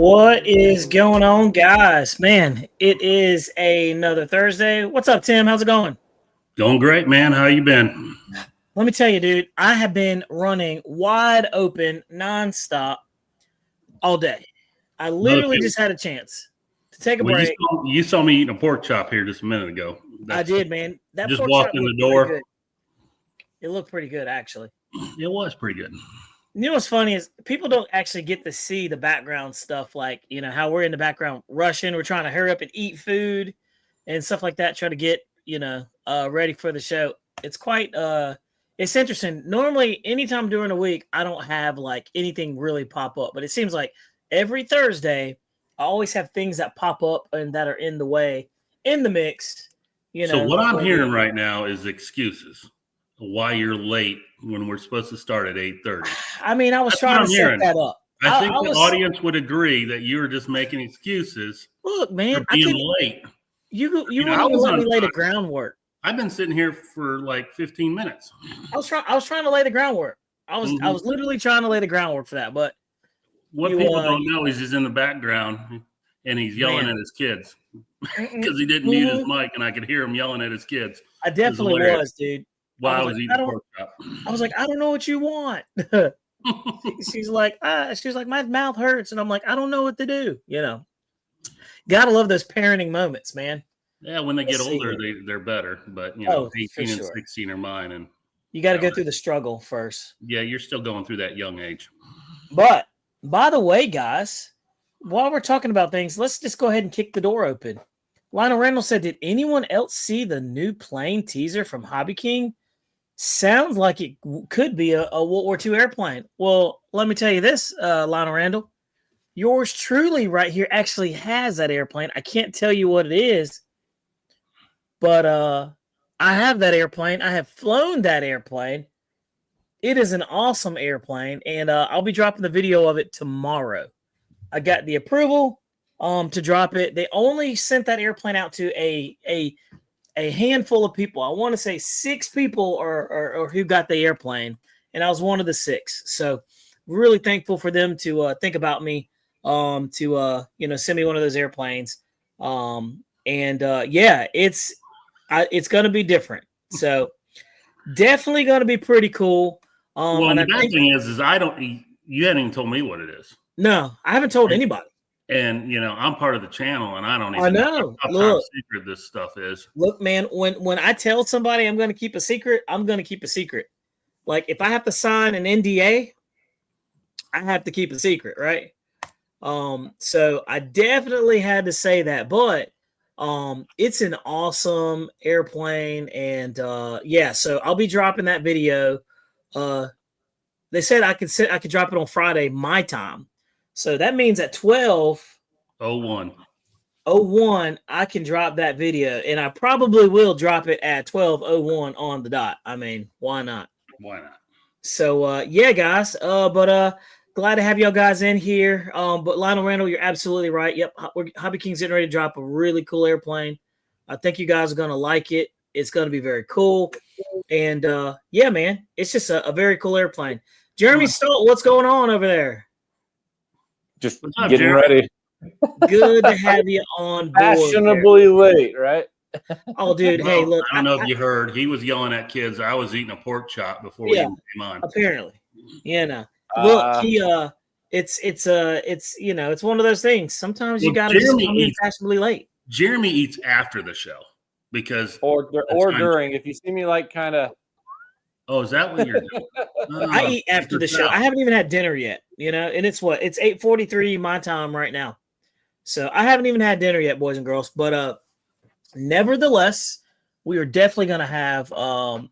What is going on, guys? Man, it is another Thursday. What's up, Tim? How's it going? Going great, man. How you been? Let me tell you, dude, I have been running wide open, nonstop all day. I literally just had a chance to take a break. You saw me eating a pork chop here just a minute ago. I did, man. That just pork walked chop in the looked door. pretty good. It looked pretty good, actually. It was pretty good. You know what's funny is people don't actually get to see the background stuff, like, you know, how we're in the background rushing. We're trying to hurry up and eat food and stuff like that, try to get, ready for the show. It's quite it's interesting. Normally, anytime during the week, I don't have like anything really pop up, but it seems like every Thursday, I always have things that pop up and that are in the way, in the mix. So what I'm hearing right now is excuses why you're late when we're supposed to start at 8:30. I mean, I was trying to set that up. I think the audience would agree that you were just making excuses. Look, man, for being late. You wouldn't even let me lay the groundwork. I've been sitting here for like 15 minutes. I was trying to lay the groundwork. I was literally trying to lay the groundwork for that. But what people don't know is he's in the background and he's yelling at his kids because he didn't mute his mic, and I could hear him yelling at his kids. I definitely was, dude. While I was eating pork chop. I was like, I don't know what you want. she's like, my mouth hurts, and I'm like, I don't know what to do. Gotta love those parenting moments, man. Yeah, when they get older, they're better. But 18 and 16 are mine, and you got to go through the struggle first. Yeah, you're still going through that young age. But by the way, guys, while we're talking about things, let's just go ahead and kick the door open. Lionel Randall said, "Did anyone else see the new plane teaser from Hobby King? Sounds like it could be a World War II airplane." Well, let me tell you this, Lionel Randall. Yours truly right here actually has that airplane. I can't tell you what it is, but I have that airplane. I have flown that airplane. It is an awesome airplane, and I'll be dropping the video of it tomorrow. I got the approval to drop it. They only sent that airplane out to a handful of people. I want to say 6 people or who got the airplane, and I was one of the 6. So really thankful for them to think about me, to send me one of those airplanes. It's going to be different. So definitely going to be pretty cool. And the bad thing is you haven't even told me what it is. No, I haven't told anybody. And I'm part of the channel, and I don't even know how top secret this stuff is. Look, man, when I tell somebody I'm going to keep a secret, I'm going to keep a secret. Like if I have to sign an NDA, I have to keep a secret, right? So I definitely had to say that, but it's an awesome airplane, and so I'll be dropping that video. They said I could drop it on Friday my time. So that means at 12:01 I can drop that video, and I probably will drop it at 12:01 on the dot. I mean, why not? Why not? So guys, but glad to have y'all guys in here. But Lionel Randall, you're absolutely right. Yep, Hobby King's getting ready to drop a really cool airplane. I think you guys are gonna like it. It's gonna be very cool, and man, it's just a very cool airplane. Jeremy Stolt, what's going on over there? Just getting ready. Good to have you on board. Fashionably late, right? Oh, dude. Hey, look. I don't know if you heard. He was yelling at kids. I was eating a pork chop before we even came on. Apparently. Look, it's one of those things. Sometimes you gotta just come in fashionably late. Jeremy eats after the show because or during. If you see me like kind of. Oh, is that what you're doing? I eat after the show. I haven't even had dinner yet, and it's 8:43 my time right now. So I haven't even had dinner yet, boys and girls. But nevertheless, we are definitely going to have, a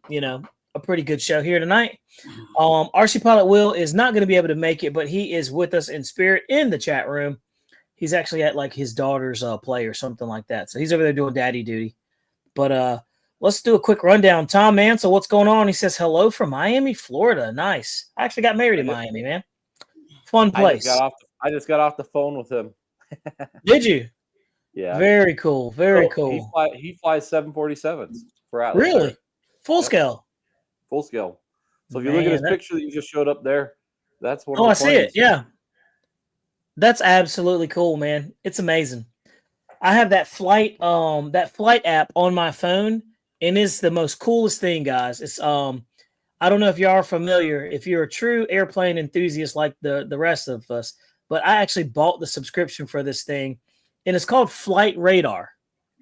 pretty good show here tonight. RC Pilot Will is not going to be able to make it, but he is with us in spirit in the chat room. He's actually at like his daughter's play or something like that. So he's over there doing daddy duty. But let's do a quick rundown. Tom, man, so what's going on? He says, hello from Miami, Florida. Nice. I actually got married in Miami, man. Fun place. I just got off the phone with him. Did you? Yeah. Very cool. Very cool. He flies 747s for Atlas. Really? Full scale? Full scale. So if you look at his picture that you just showed up there, that's one. Oh, I see it. Yeah. That's absolutely cool, man. It's amazing. I have that flight app on my phone, and it's the most coolest thing, guys. It's I don't know if you are familiar, if you're a true airplane enthusiast like the rest of us, but I actually bought the subscription for this thing, and it's called Flight Radar.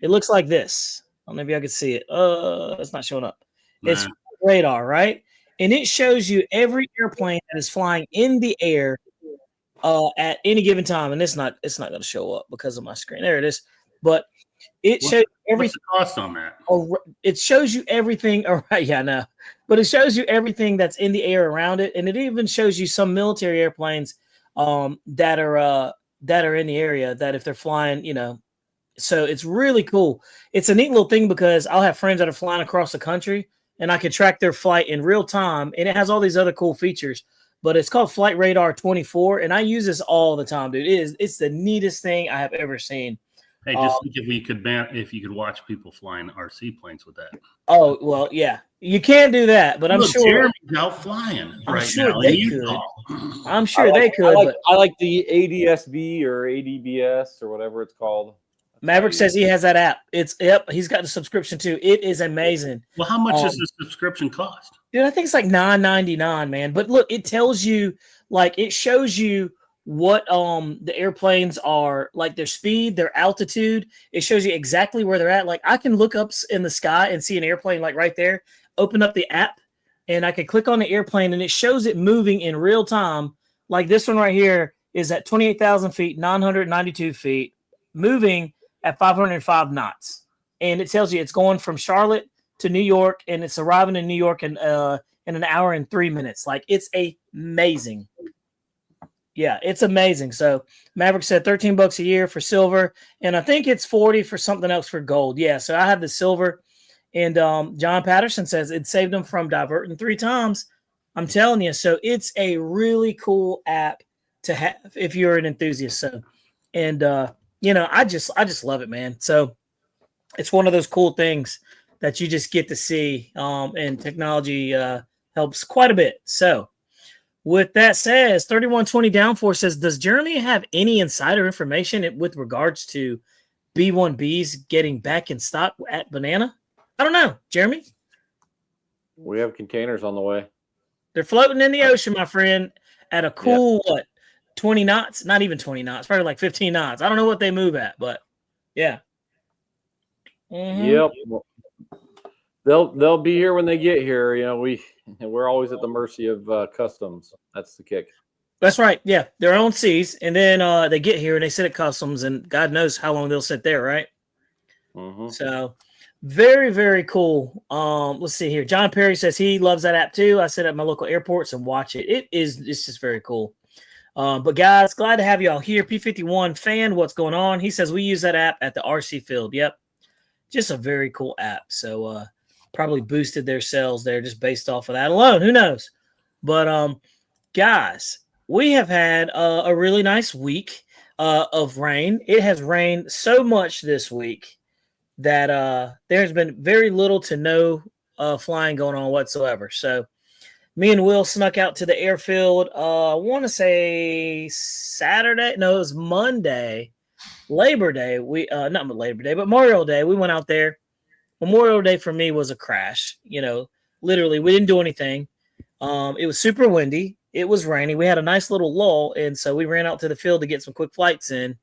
It looks like this. I don't know if y'all can see it. It's not showing up. It's Nah. radar, right? And it shows you every airplane that is flying in the air at any given time. And it's not going to show up because of my screen. There it is. But it shows everything. What's the cost on that? It shows you everything. All right, yeah, no, but it shows you everything that's in the air around it, and it even shows you some military airplanes that are in the area that if they're flying, so it's really cool. It's a neat little thing because I'll have friends that are flying across the country, and I can track their flight in real time, and it has all these other cool features. But it's called Flight Radar 24, and I use this all the time, dude. It's the neatest thing I have ever seen. Hey, just think if you could watch people flying RC planes with that. Oh well, yeah, you can do that, but I'm sure Jeremy's out flying right now in Utah. I'm sure they could. I like the ADSB or ADBS or whatever it's called. Maverick says he has that app. He's got the subscription too. It is amazing. Well, how much does the subscription cost? Dude, I think it's like $9.99, man. But look, it tells you, it shows you what the airplanes are, like their speed, their altitude. It shows you exactly where they're at. Like I can look up in the sky and see an airplane like right there, open up the app, and I can click on the airplane and it shows it moving in real time. Like this one right here is at 28,000 feet, 992 feet, moving at 505 knots. And it tells you it's going from Charlotte to New York, and it's arriving in New York in an hour and 3 minutes. Like it's amazing. Yeah, it's amazing. So Maverick said $13 a year for silver, and I think it's $40 for something else for gold. Yeah, so I have the silver, and John Patterson says it saved him from diverting 3 times. I'm telling you. So it's a really cool app to have if you're an enthusiast. So, and I just love it, man. So it's one of those cool things that you just get to see, and technology helps quite a bit. So with that says, 3120 Downforce says, does Jeremy have any insider information with regards to B1Bs getting back in stock at Banana? I don't know, Jeremy. We have containers on the way. They're floating in the ocean, my friend, at a cool 20 knots? Not even 20 knots, probably like 15 knots. I don't know what they move at, but yeah. Mm-hmm. Yep. They'll be here when they get here. We're always at the mercy of customs. That's the kick. That's right. Yeah, their own seas, and then they get here and they sit at customs, and God knows how long they'll sit there, right? Mm-hmm. So very, very cool. Let's see here. John Perry says he loves that app too. I sit at my local airports and watch it. It's just very cool. But guys, glad to have you all here. P-51 fan, what's going on? He says we use that app at the RC field. Yep, just a very cool app. So probably boosted their sales there just based off of that alone. Who knows? But guys, we have had a really nice week of rain. It has rained so much this week that there's been very little to no flying going on whatsoever. So me and Will snuck out to the airfield. I want to say Saturday. No, it was Monday, Labor Day. We not Labor Day, but Memorial Day. We went out there. Memorial Day for me was a crash. Literally, we didn't do anything. It was super windy. It was rainy. We had a nice little lull, and so we ran out to the field to get some quick flights in.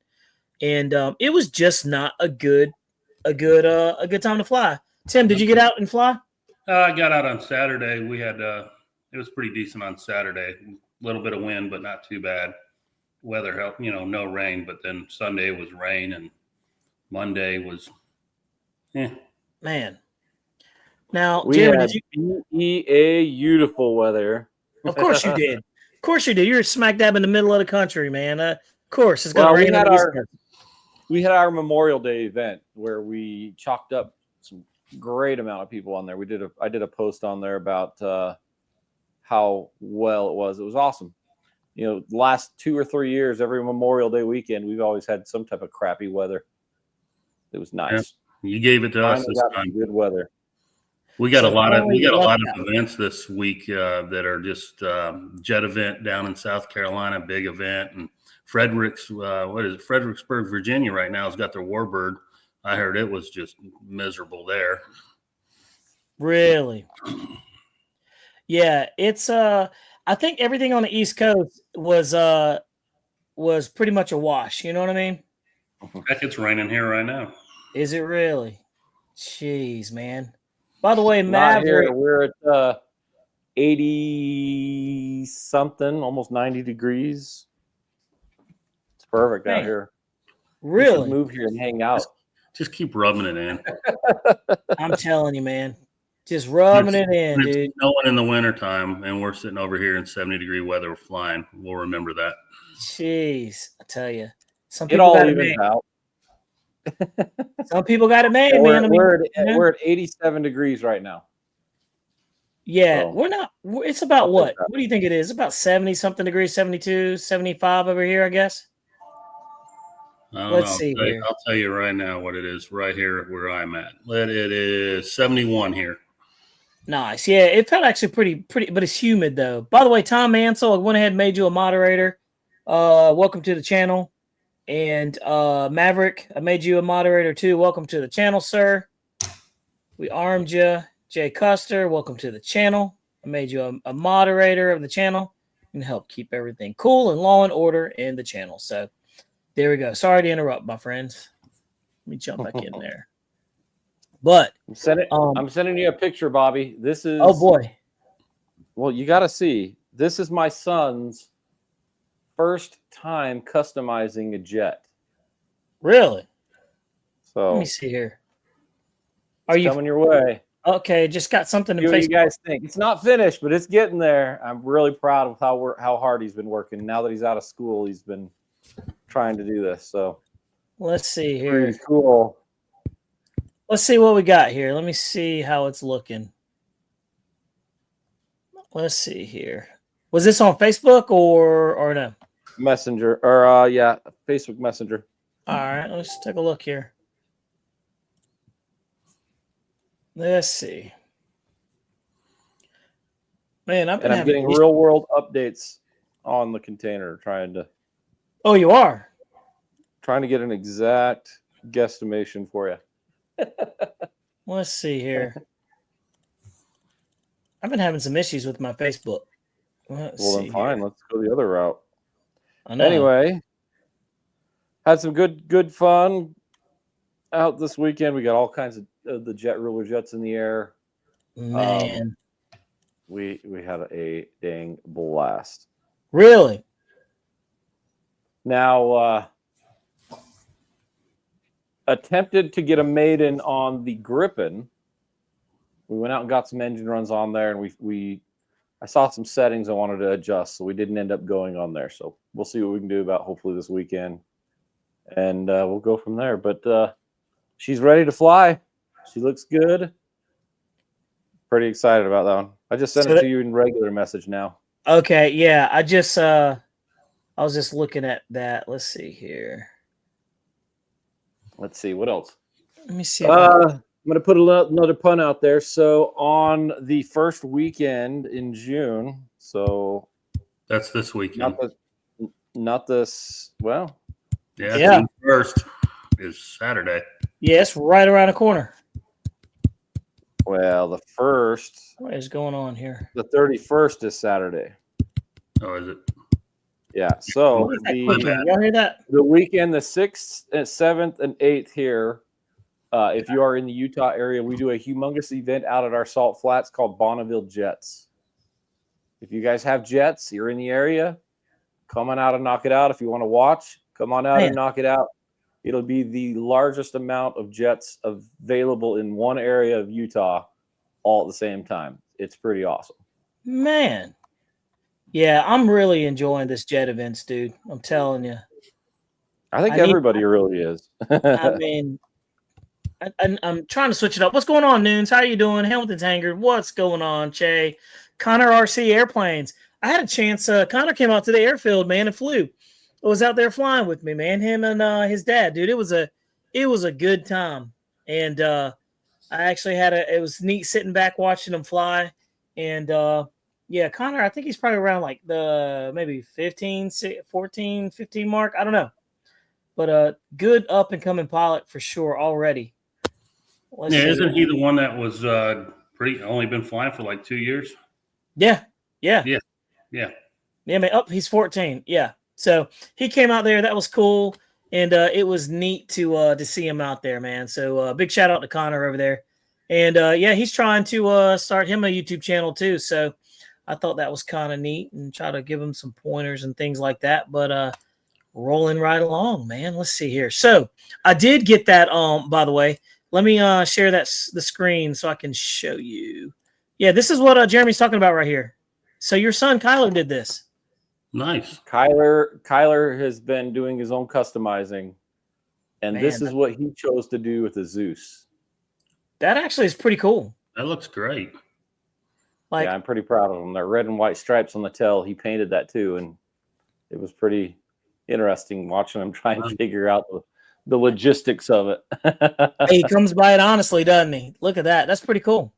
And it was just not a good time to fly. Tim, did you get out and fly? I got out on Saturday. We had it was pretty decent on Saturday. A little bit of wind, but not too bad. Weather helped. No rain. But then Sunday was rain, and Monday was. Man. Now, we Jeremy, had beautiful weather. Of course you did. Of course you did. You're smack dab in the middle of the country, man. Of course, it's going to rain. We had our Memorial Day event where we chalked up some great amount of people on there. I did a post on there about how well it was. It was awesome. The last 2 or 3 years, every Memorial Day weekend, we've always had some type of crappy weather. It was nice. Yeah. You gave it to us this time. Good weather. We got a lot of events this week that are just jet event down in South Carolina, big event, and Fredericksburg, Virginia right now has got their Warbird. I heard it was just miserable there. Really? Yeah, it's I think everything on the East Coast was pretty much a wash. You know what I mean? Heck, it's raining here right now. Is it really? Jeez, man. By the way, Not here. Maverick. We're at 80 something, almost 90 degrees. It's perfect out here. Really? You should move here and hang out. Just keep rubbing it in. I'm telling you, man. Just rubbing it in, dude. It's snowing in the wintertime, and we're sitting over here in 70-degree weather flying. We'll remember that. Jeez, I tell you. Some It people all got it evens made. out. Some people got it made, Yeah, man. I mean, we're at 87 degrees right now. yeah, So, we're not. It's about what? that. What do you think it is? About 70 something degrees, 72, 75 over here, I guess. Let's see here. I'll tell you right now what it is right here where I'm at. It is 71 here. Nice. Yeah, it felt actually pretty, but it's humid though. By the way, Tom Ansel, I went ahead and made you a moderator. Welcome to the channel. And Maverick, I made you a moderator too. Welcome to the channel, sir. We armed you. Jay Custer, welcome to the channel. I made you a moderator of the channel and help keep everything cool and law and order in the channel. So there we go. Sorry to interrupt, my friends. Let me jump back in there. But I'm sending you a picture, Bobby. This is oh boy. Well, you got to see. This is my son's first time customizing a jet. Really? So Let me see here. Are you coming your way? Okay, just got something to See what you Facebook. guys think. It's not finished, but it's getting there. I'm really proud of how hard he's been working. Now that he's out of school, he's been trying to do this. So Let's see here. pretty cool. Let's see what we got here. Let me see how it's looking. Let's see here. Was this on Facebook or no? Messenger or yeah, Facebook Messenger. All right, let's take a look here. Let's see. Man, I'm getting real world updates on the container, trying to Oh, you are? get an exact guesstimation for you. Let's see here. I've been having some issues with my Facebook. Let's Well, then see fine. here. Let's go the other route. I know. Anyway, had some good fun out this weekend. We got all kinds of the jet ruler jets in the air. Man. We had a dang blast. Really? Now, attempted to get a maiden on the Gripen. We went out and got some engine runs on there, and I saw some settings I wanted to adjust, so we didn't end up going on there. So we'll see what we can do about hopefully this weekend, and we'll go from there. But she's ready to fly. She looks good. Pretty excited about that one. I just sent it to you in regular message now. Okay, yeah. I was just looking at that. Let's see here. Let's see what else. Let me see. I'm going to put another pun out there. So on the first weekend in June, so that's this weekend. Not this. Well, yeah. June 1st is Saturday. Yeah, it's right around the corner. Well, the first. What is going on here? The 31st is Saturday. Oh, is it? Yeah. So y'all hear that? The weekend, the 6th, and 7th, and 8th here. If you are in the Utah area, we do a humongous event out at our Salt Flats called Bonneville Jets. If you guys have jets, you're in the area, come on out and knock it out. If you want to watch, come on out and knock it out. It'll be the largest amount of jets available in one area of Utah all at the same time. It's pretty awesome. Man. Yeah, I'm really enjoying this jet events, dude. I'm telling you. I think everybody really is. I mean, I'm trying to switch it up. What's going on, Noons? How you doing? Hamilton's Hangar. What's going on, Che? Connor RC Airplanes. I had a chance. Connor came out to the airfield, man, and flew. I was out there flying with me, man. Him and his dad, dude. It was a good time, and I actually it was neat sitting back watching them fly, and Yeah, Connor, I think he's probably around like the maybe 14, 15 mark. I don't know. But good up and coming pilot for sure already. Let's Yeah, see. isn't he the one that was only been flying for like 2 years? Yeah. Yeah. Yeah, man. He's 14. Yeah. So he came out there. That was cool. And it was neat to see him out there, man. So big shout out to Connor over there. And yeah, he's trying to start him a YouTube channel too. So I thought that was kind of neat and try to give him some pointers and things like that. But rolling right along, man. Let's see here. So I did get that. By the way, let me share the screen so I can show you. Yeah, this is what Jeremy's talking about right here. So your son Kyler did this. Nice. Kyler has been doing his own customizing, and Man, this is what he chose to do with the Zeus. That actually is pretty cool. That looks great. Like, yeah, I'm pretty proud of him. The red and white stripes on the tail, he painted that too, and it was pretty interesting watching him try and figure out the logistics of it. he comes by it honestly, doesn't he? Look at that. That's pretty cool.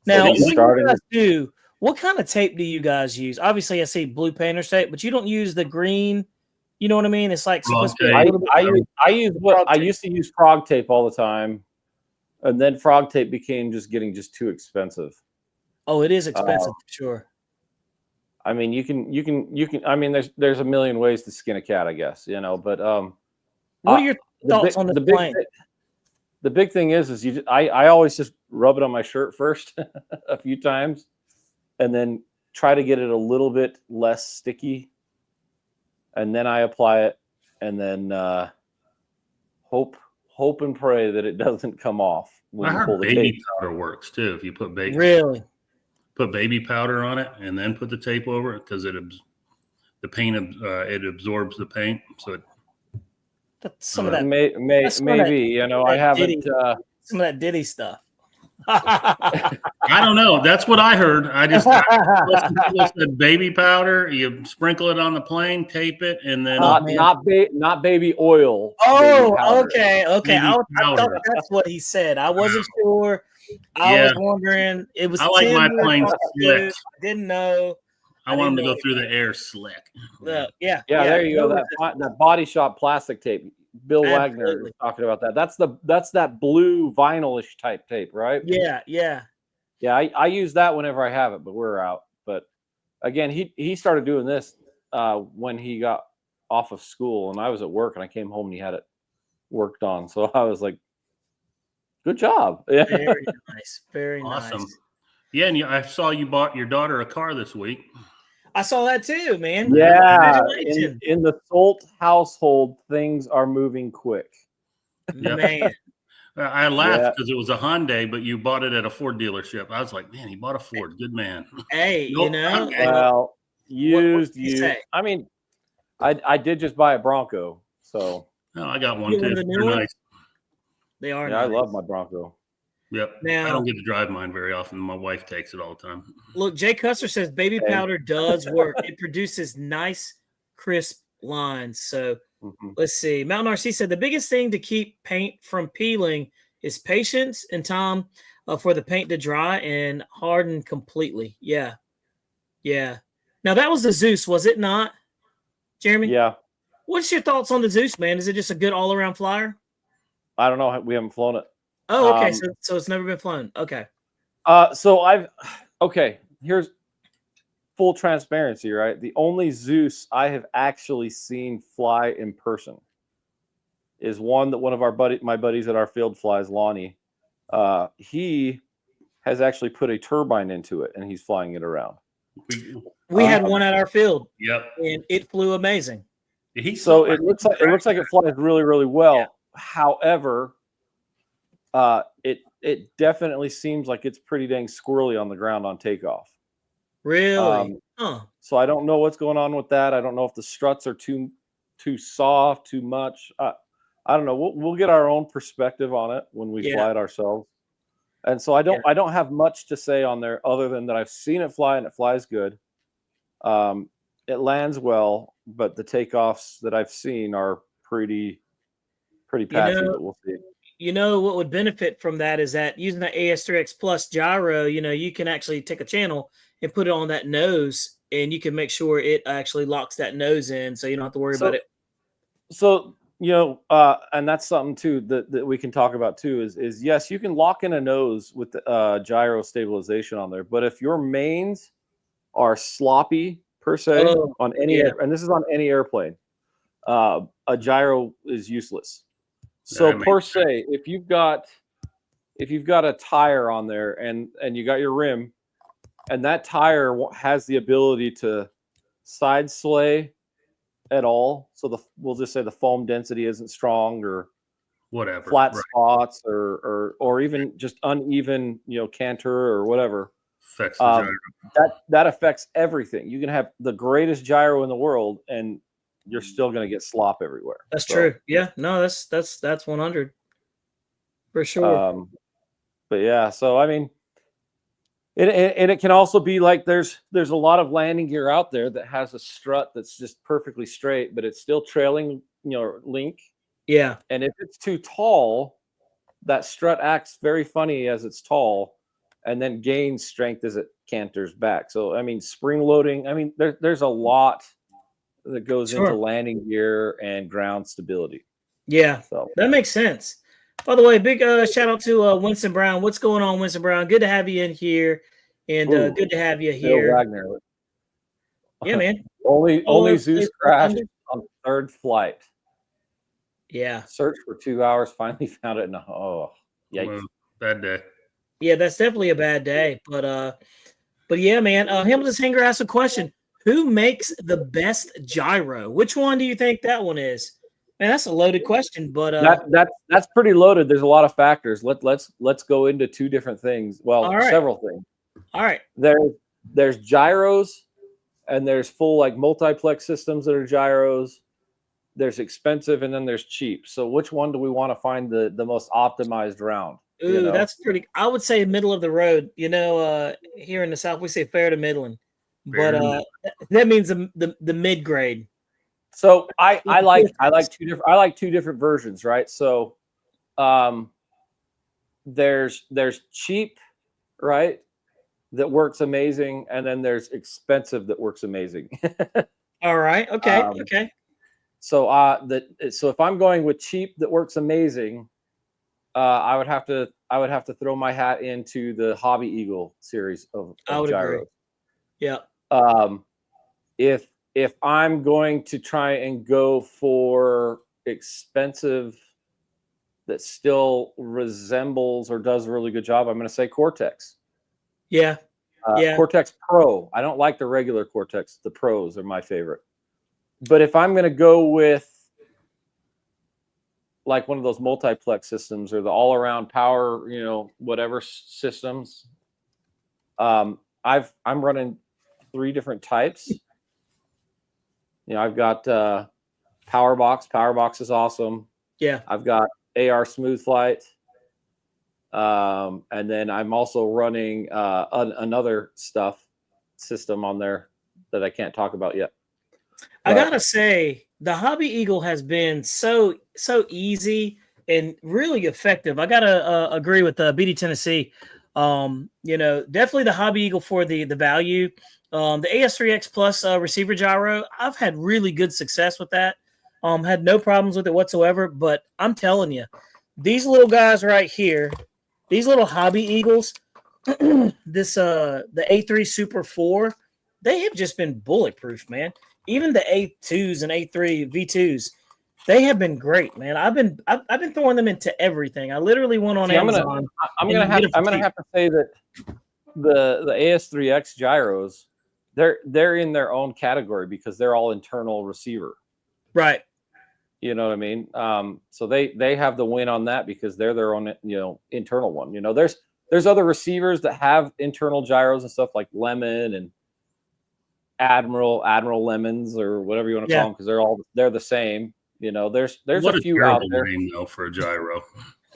Now, So what kind of tape do you guys use? Obviously, I see blue painter's tape, but you don't use the green. You know what I mean? It's like supposed to be I used to use frog tape all the time, and then frog tape became getting too expensive. Oh, it is expensive for sure. I mean, you can. I mean, there's a million ways to skin a cat, I guess, you know. But what are your thoughts on the plane? The big thing is I always just rub it on my shirt first a few times, and then try to get it a little bit less sticky, and then I apply it, and then hope and pray that it doesn't come off when you pull the baby tape. powder works too. If you put baby powder on it and then put the tape over it, because it absorbs the paint, so it. That's some of that. Maybe you know, I haven't some of that Diddy stuff. I don't know. That's what I heard. I said baby powder. You sprinkle it on the plane, tape it, and then not baby oil. Oh, okay. I thought that's what he said. I wasn't sure. I was wondering. It was. I like my plane slick. Didn't know. I want them to go through the air slick. Yeah. There you go. That Body Shop plastic tape. Bill Wagner was talking about that. That's that blue vinylish type tape, right? Yeah. I use that whenever I have it, but we're out. But again, he started doing this when he got off of school, and I was at work, and I came home and he had it worked on. So I was like, "Good job!" Yeah. Very nice. Very awesome. Nice. Yeah, and I saw you bought your daughter a car this week. I saw that too, man. Yeah, in the Solt household, things are moving quick. Man, I laughed because it was a Hyundai, but you bought it at a Ford dealership. I was like, man, he bought a Ford. Good man. Hey, you know, well, used. I mean, I did just buy a Bronco, so. Oh, I got one too. They're nice. They are. Yeah, nice. I love my Bronco. Yep. Now, I don't get to drive mine very often. My wife takes it all the time. Look, Jay Custer says baby powder does work. It produces nice, crisp lines. So let's see. Mountain RC said the biggest thing to keep paint from peeling is patience and time for the paint to dry and harden completely. Yeah. Now that was the Zeus, was it not, Jeremy? Yeah. What's your thoughts on the Zeus, man? Is it just a good all-around flyer? I don't know. We haven't flown it. Oh, okay. So it's never been flown. Okay. Here's full transparency, right? The only Zeus I have actually seen fly in person is one that one of my buddies at our field flies, Lonnie. He has actually put a turbine into it and he's flying it around. We had one at our field. Yep. And it flew amazing. So it looks like it flies really, really well. Yeah. However, it definitely seems like it's pretty dang squirrely on the ground on takeoff. Really? So I don't know what's going on with that. I don't know if the struts are too soft, too much. I don't know. We'll get our own perspective on it when we fly it ourselves. And so I don't have much to say on there other than that I've seen it fly and it flies good. It lands well, but the takeoffs that I've seen are pretty patchy, but we'll see. You know what would benefit from that is that using the AS3X Plus gyro, you know, you can actually take a channel and put it on that nose, and you can make sure it actually locks that nose in, so you don't have to worry about it. So and that's something too that we can talk about too. Is yes, you can lock in a nose with the gyro stabilization on there, but if your mains are sloppy per se on any and this is on any airplane, a gyro is useless. So per se, if you've got a tire on there and you got your rim, and that tire has the ability to side sway at all, so we'll just say the foam density isn't strong or whatever, flat spots or even just uneven, canter or whatever. Affects the gyro. That affects everything. You can have the greatest gyro in the world, and you're still going to get slop everywhere. That's true. Yeah, no, that's 100 for sure. But yeah, so I mean, it can also be like there's a lot of landing gear out there that has a strut that's just perfectly straight, but it's still trailing, link. Yeah. And if it's too tall, that strut acts very funny as it's tall, and then gains strength as it canters back. So I mean, spring loading. I mean, there's a lot that goes into landing gear and ground stability. Yeah, so that makes sense. By the way, big shout out to Winston Brown. What's going on, Winston Brown? Good to have you in here, and good to have you here. Wagner. Yeah, man. only Zeus crashed on third flight. Yeah. Searched for 2 hours, finally found it. Yikes. Bad day. Yeah, that's definitely a bad day. But yeah, man. Hamilton's Hanger asked a question. Who makes the best gyro? Which one do you think that one is? Man, that's a loaded question, but that's pretty loaded. There's a lot of factors. Let's go into two different things. Well, several things. All right. There's gyros, and there's full like multiplex systems that are gyros. There's expensive, and then there's cheap. So which one do we want to find the most optimized round? Ooh, that's pretty. I would say middle of the road. Here in the South, we say fair to middling, but that means the mid grade. So I like two different versions, right? So there's cheap, right, that works amazing, and then there's expensive that works amazing. All right. Okay. Okay. So so if I'm going with cheap that works amazing, I would have to throw my hat into the Hobby Eagle series of gyros. Yeah. If I'm going to try and go for expensive that still resembles or does a really good job, I'm going to say Cortex. Yeah. Cortex Pro. I don't like the regular Cortex. The Pros are my favorite. But if I'm going to go with like one of those multiplex systems or the all-around power, whatever systems, I'm running 3 different types. I've got Power Box. Power Box is awesome. Yeah. I've got AR Smooth Flight. And then I'm also running another system on there that I can't talk about yet. I gotta say, the Hobby Eagle has been so easy and really effective. I gotta agree with BD Tennessee. Definitely the Hobby Eagle for the value. The AS3X Plus receiver gyro, I've had really good success with that. Had no problems with it whatsoever. But I'm telling you, these little guys right here, these little Hobby Eagles, the A3 Super 4, they have just been bulletproof, man. Even the A2s and A3 V2s, they have been great, man. I've been throwing them into everything. I literally went on Amazon. I'm gonna have to say that the AS3X gyros, they're in their own category because they're all internal receiver. Right. You know what I mean? So they have the win on that because they're their own, internal one. There's other receivers that have internal gyros and stuff like Lemon and Admiral Lemons or whatever you want to call them, because they're the same. There's what a few out there. Name, though, for a gyro.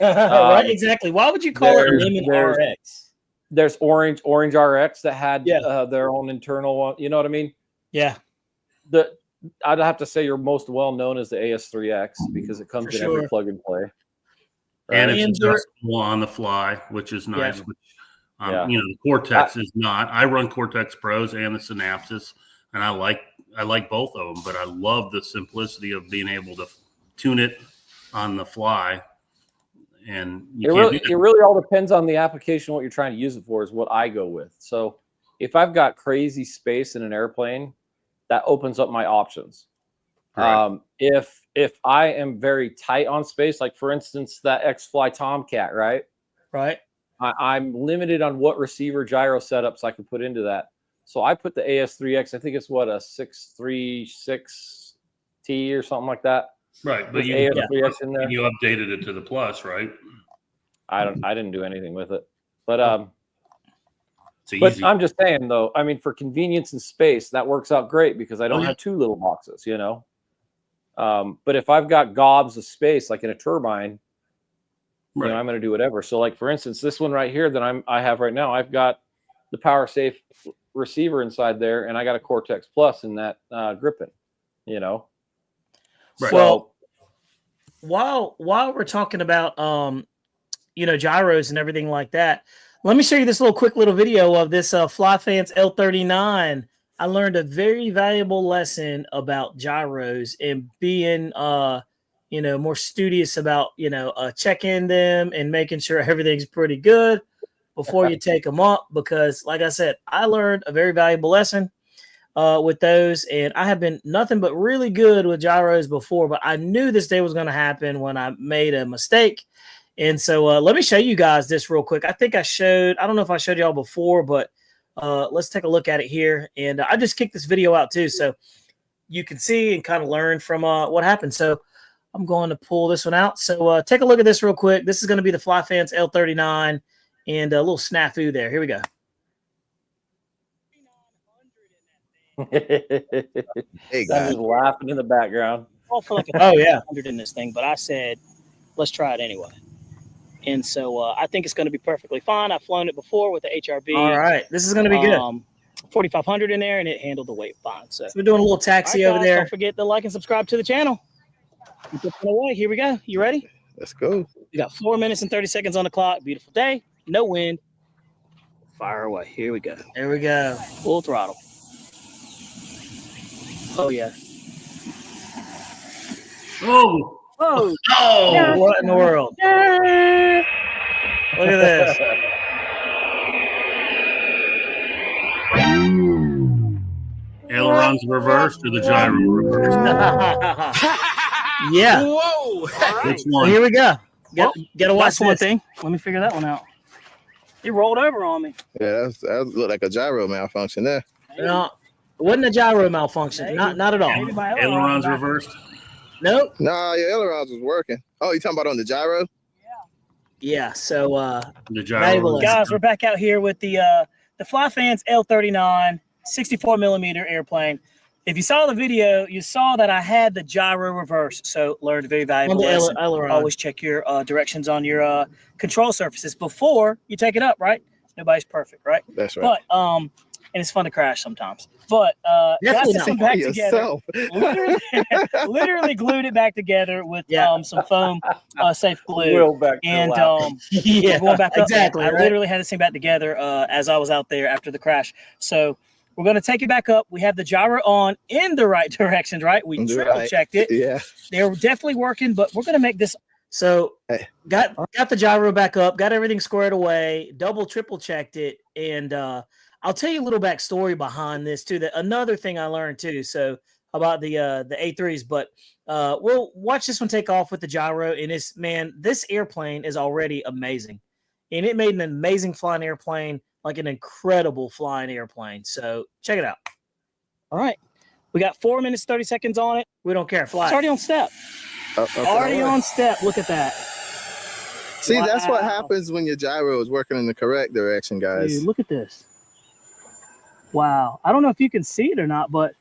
Right, exactly. Why would you call it Lemon RX? There's Orange RX that had their own internal one. You know what I mean? Yeah. I'd have to say you're most well known as the AS3X because it comes in every plug and play. Right? And it's adjustable on the fly, which is nice. Yeah. You know, the Cortex is not. I run Cortex Pros and the Synapsis, and I like both of them, but I love the simplicity of being able to tune it on the fly. And it really all depends on the application, what you're trying to use it for is what I go with. So if I've got crazy space in an airplane, that opens up my options. Right. If I am very tight on space, like for instance, that X-Fly Tomcat, right? Right. I'm limited on what receiver gyro setups I can put into that. So I put the AS3X, I think it's what, a 636T or something like that. Right, but you updated it to the Plus, right? I didn't do anything with it. But easy. I'm just saying though, I mean, for convenience and space, that works out great because I don't have two little boxes, you know. But if I've got gobs of space, like in a turbine, you know, I'm going to do whatever. So, like for instance, this one right here that I have right now, I've got the power safe receiver inside there, and I got a Cortex Plus in that Gripen. You know. Right. Well, while we're talking about you know, gyros and everything like that, let me show you this quick little video of this Flyfans L39. I learned a very valuable lesson about gyros and being you know, more studious about, you know, checking them and making sure everything's pretty good before you take them up. Because like I said, I learned a very valuable lesson with those, and I have been nothing but really good with gyros before, but I knew this day was going to happen when I made a mistake. And so let me show you guys this real quick. I think I don't know if I showed y'all before, but let's take a look at it here. And I just kicked this video out too, so you can see and kind of learn from what happened. So I'm going to pull this one out. So take a look at this real quick. This is going to be the Flyfans L39 and a little snafu there. Here we go. Hey, guys. Laughing in the background. I feel like oh yeah, 100 in this thing, but I said, let's try it anyway. And so I think it's going to be perfectly fine. I've flown it before with the HRB. All right, this is going to be good. 4,500 in there, and it handled the weight fine. So we're doing a little taxi over there. Don't forget to like and subscribe to the channel. Keep it away. Here we go. You ready? Let's go. We got 4 minutes and 30 seconds on the clock. Beautiful day. No wind. Fire away. Here we go. There we go. Full throttle. Oh yeah. Oh. Oh. Oh. What in the world? Look at this. Ailerons reversed or the gyro reversed? Yeah. Whoa. Which one? Here we go. Gotta watch one thing. Let me figure that one out. He rolled over on me. Yeah, that looked like a gyro malfunction there. No, it wasn't a gyro malfunction. Maybe. Not at all. Ailerons reversed? Nope. Nah, your ailerons was working. Oh, you talking about on the gyro? Yeah. So the gyro. Guys, we're back out here with the Flyfans L39 64 millimeter airplane. If you saw the video, you saw that I had the gyro reverse. So learned a very valuable lesson. Always check your directions on your control surfaces before you take it up, right? Nobody's perfect, right? That's right. But and it's fun to crash sometimes. But got this one back together. Literally glued it back together with some foam safe glue. And yeah, going back up, exactly. I literally had this thing back together as I was out there after the crash. So we're going to take it back up. We have the gyro on in the right directions, right? We triple checked it. Yeah. They're definitely working, but we're going to make this. So got the gyro back up, got everything squared away, triple checked it. And I'll tell you a little backstory behind this too. That another thing I learned too. So about the A3s, but we'll watch this one take off with the gyro. And this airplane is already amazing. And it made an amazing flying airplane. Like an incredible flying airplane. So check it out. All right. We got 4 minutes, 30 seconds on it. We don't care. Fly. It's already on step. Already on step. Look at that. See, that's what happens when your gyro is working in the correct direction, guys. Dude, look at this. Wow. I don't know if you can see it or not, but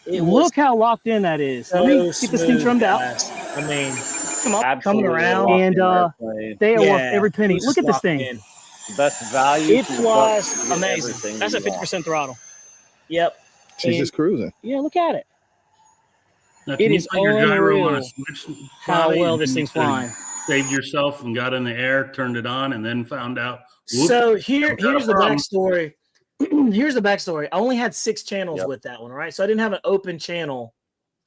look how locked in that is. So let me get this thing trimmed out. I mean, coming around. And they are worth every penny. Look at this thing. Best value. It flies amazing. That's a 50% throttle. Yep. She's just cruising. Yeah, look at it. Now, It is unreal how well this thing's flying. saved yourself and got in the air, turned it on, and then found out. Whoops, So here's the problem. backstory. Here's the backstory. I only had 6 channels with that one, right? So I didn't have an open channel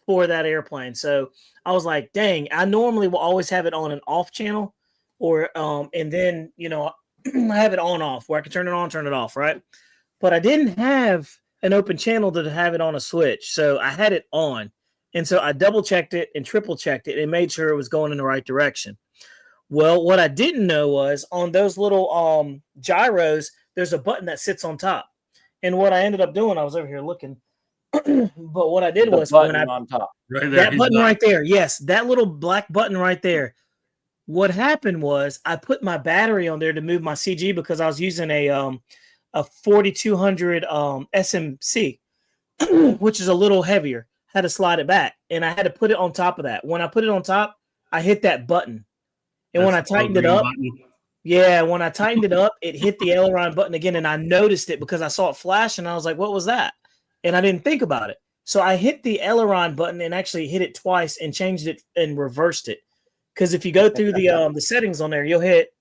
for that airplane. So I was like, dang, I normally will always have it on an off channel, or and then I have it on off where I can turn it on, turn it off, right? But I didn't have an open channel to have it on a switch. So I had it on. And so I double checked it and triple checked it and made sure it was going in the right direction. Well, what I didn't know was on those little gyros, there's a button that sits on top. And what I ended up doing, I was over here looking, but what I did was when on top, right there, that button right there, yes, that little black button right there. What happened was I put my battery on there to move my CG because I was using a 4200 SMC, which is a little heavier. Had to slide it back, and I had to put it on top of that. When I put it on top, I hit that button, and when I tightened it up, when I tightened it up, it hit the aileron button again, and I noticed it because I saw it flash, and I was like, "What was that?" And I didn't think about it, so I hit the aileron button and actually hit it twice and changed it and reversed it. Because if you go through the settings on there, you'll hit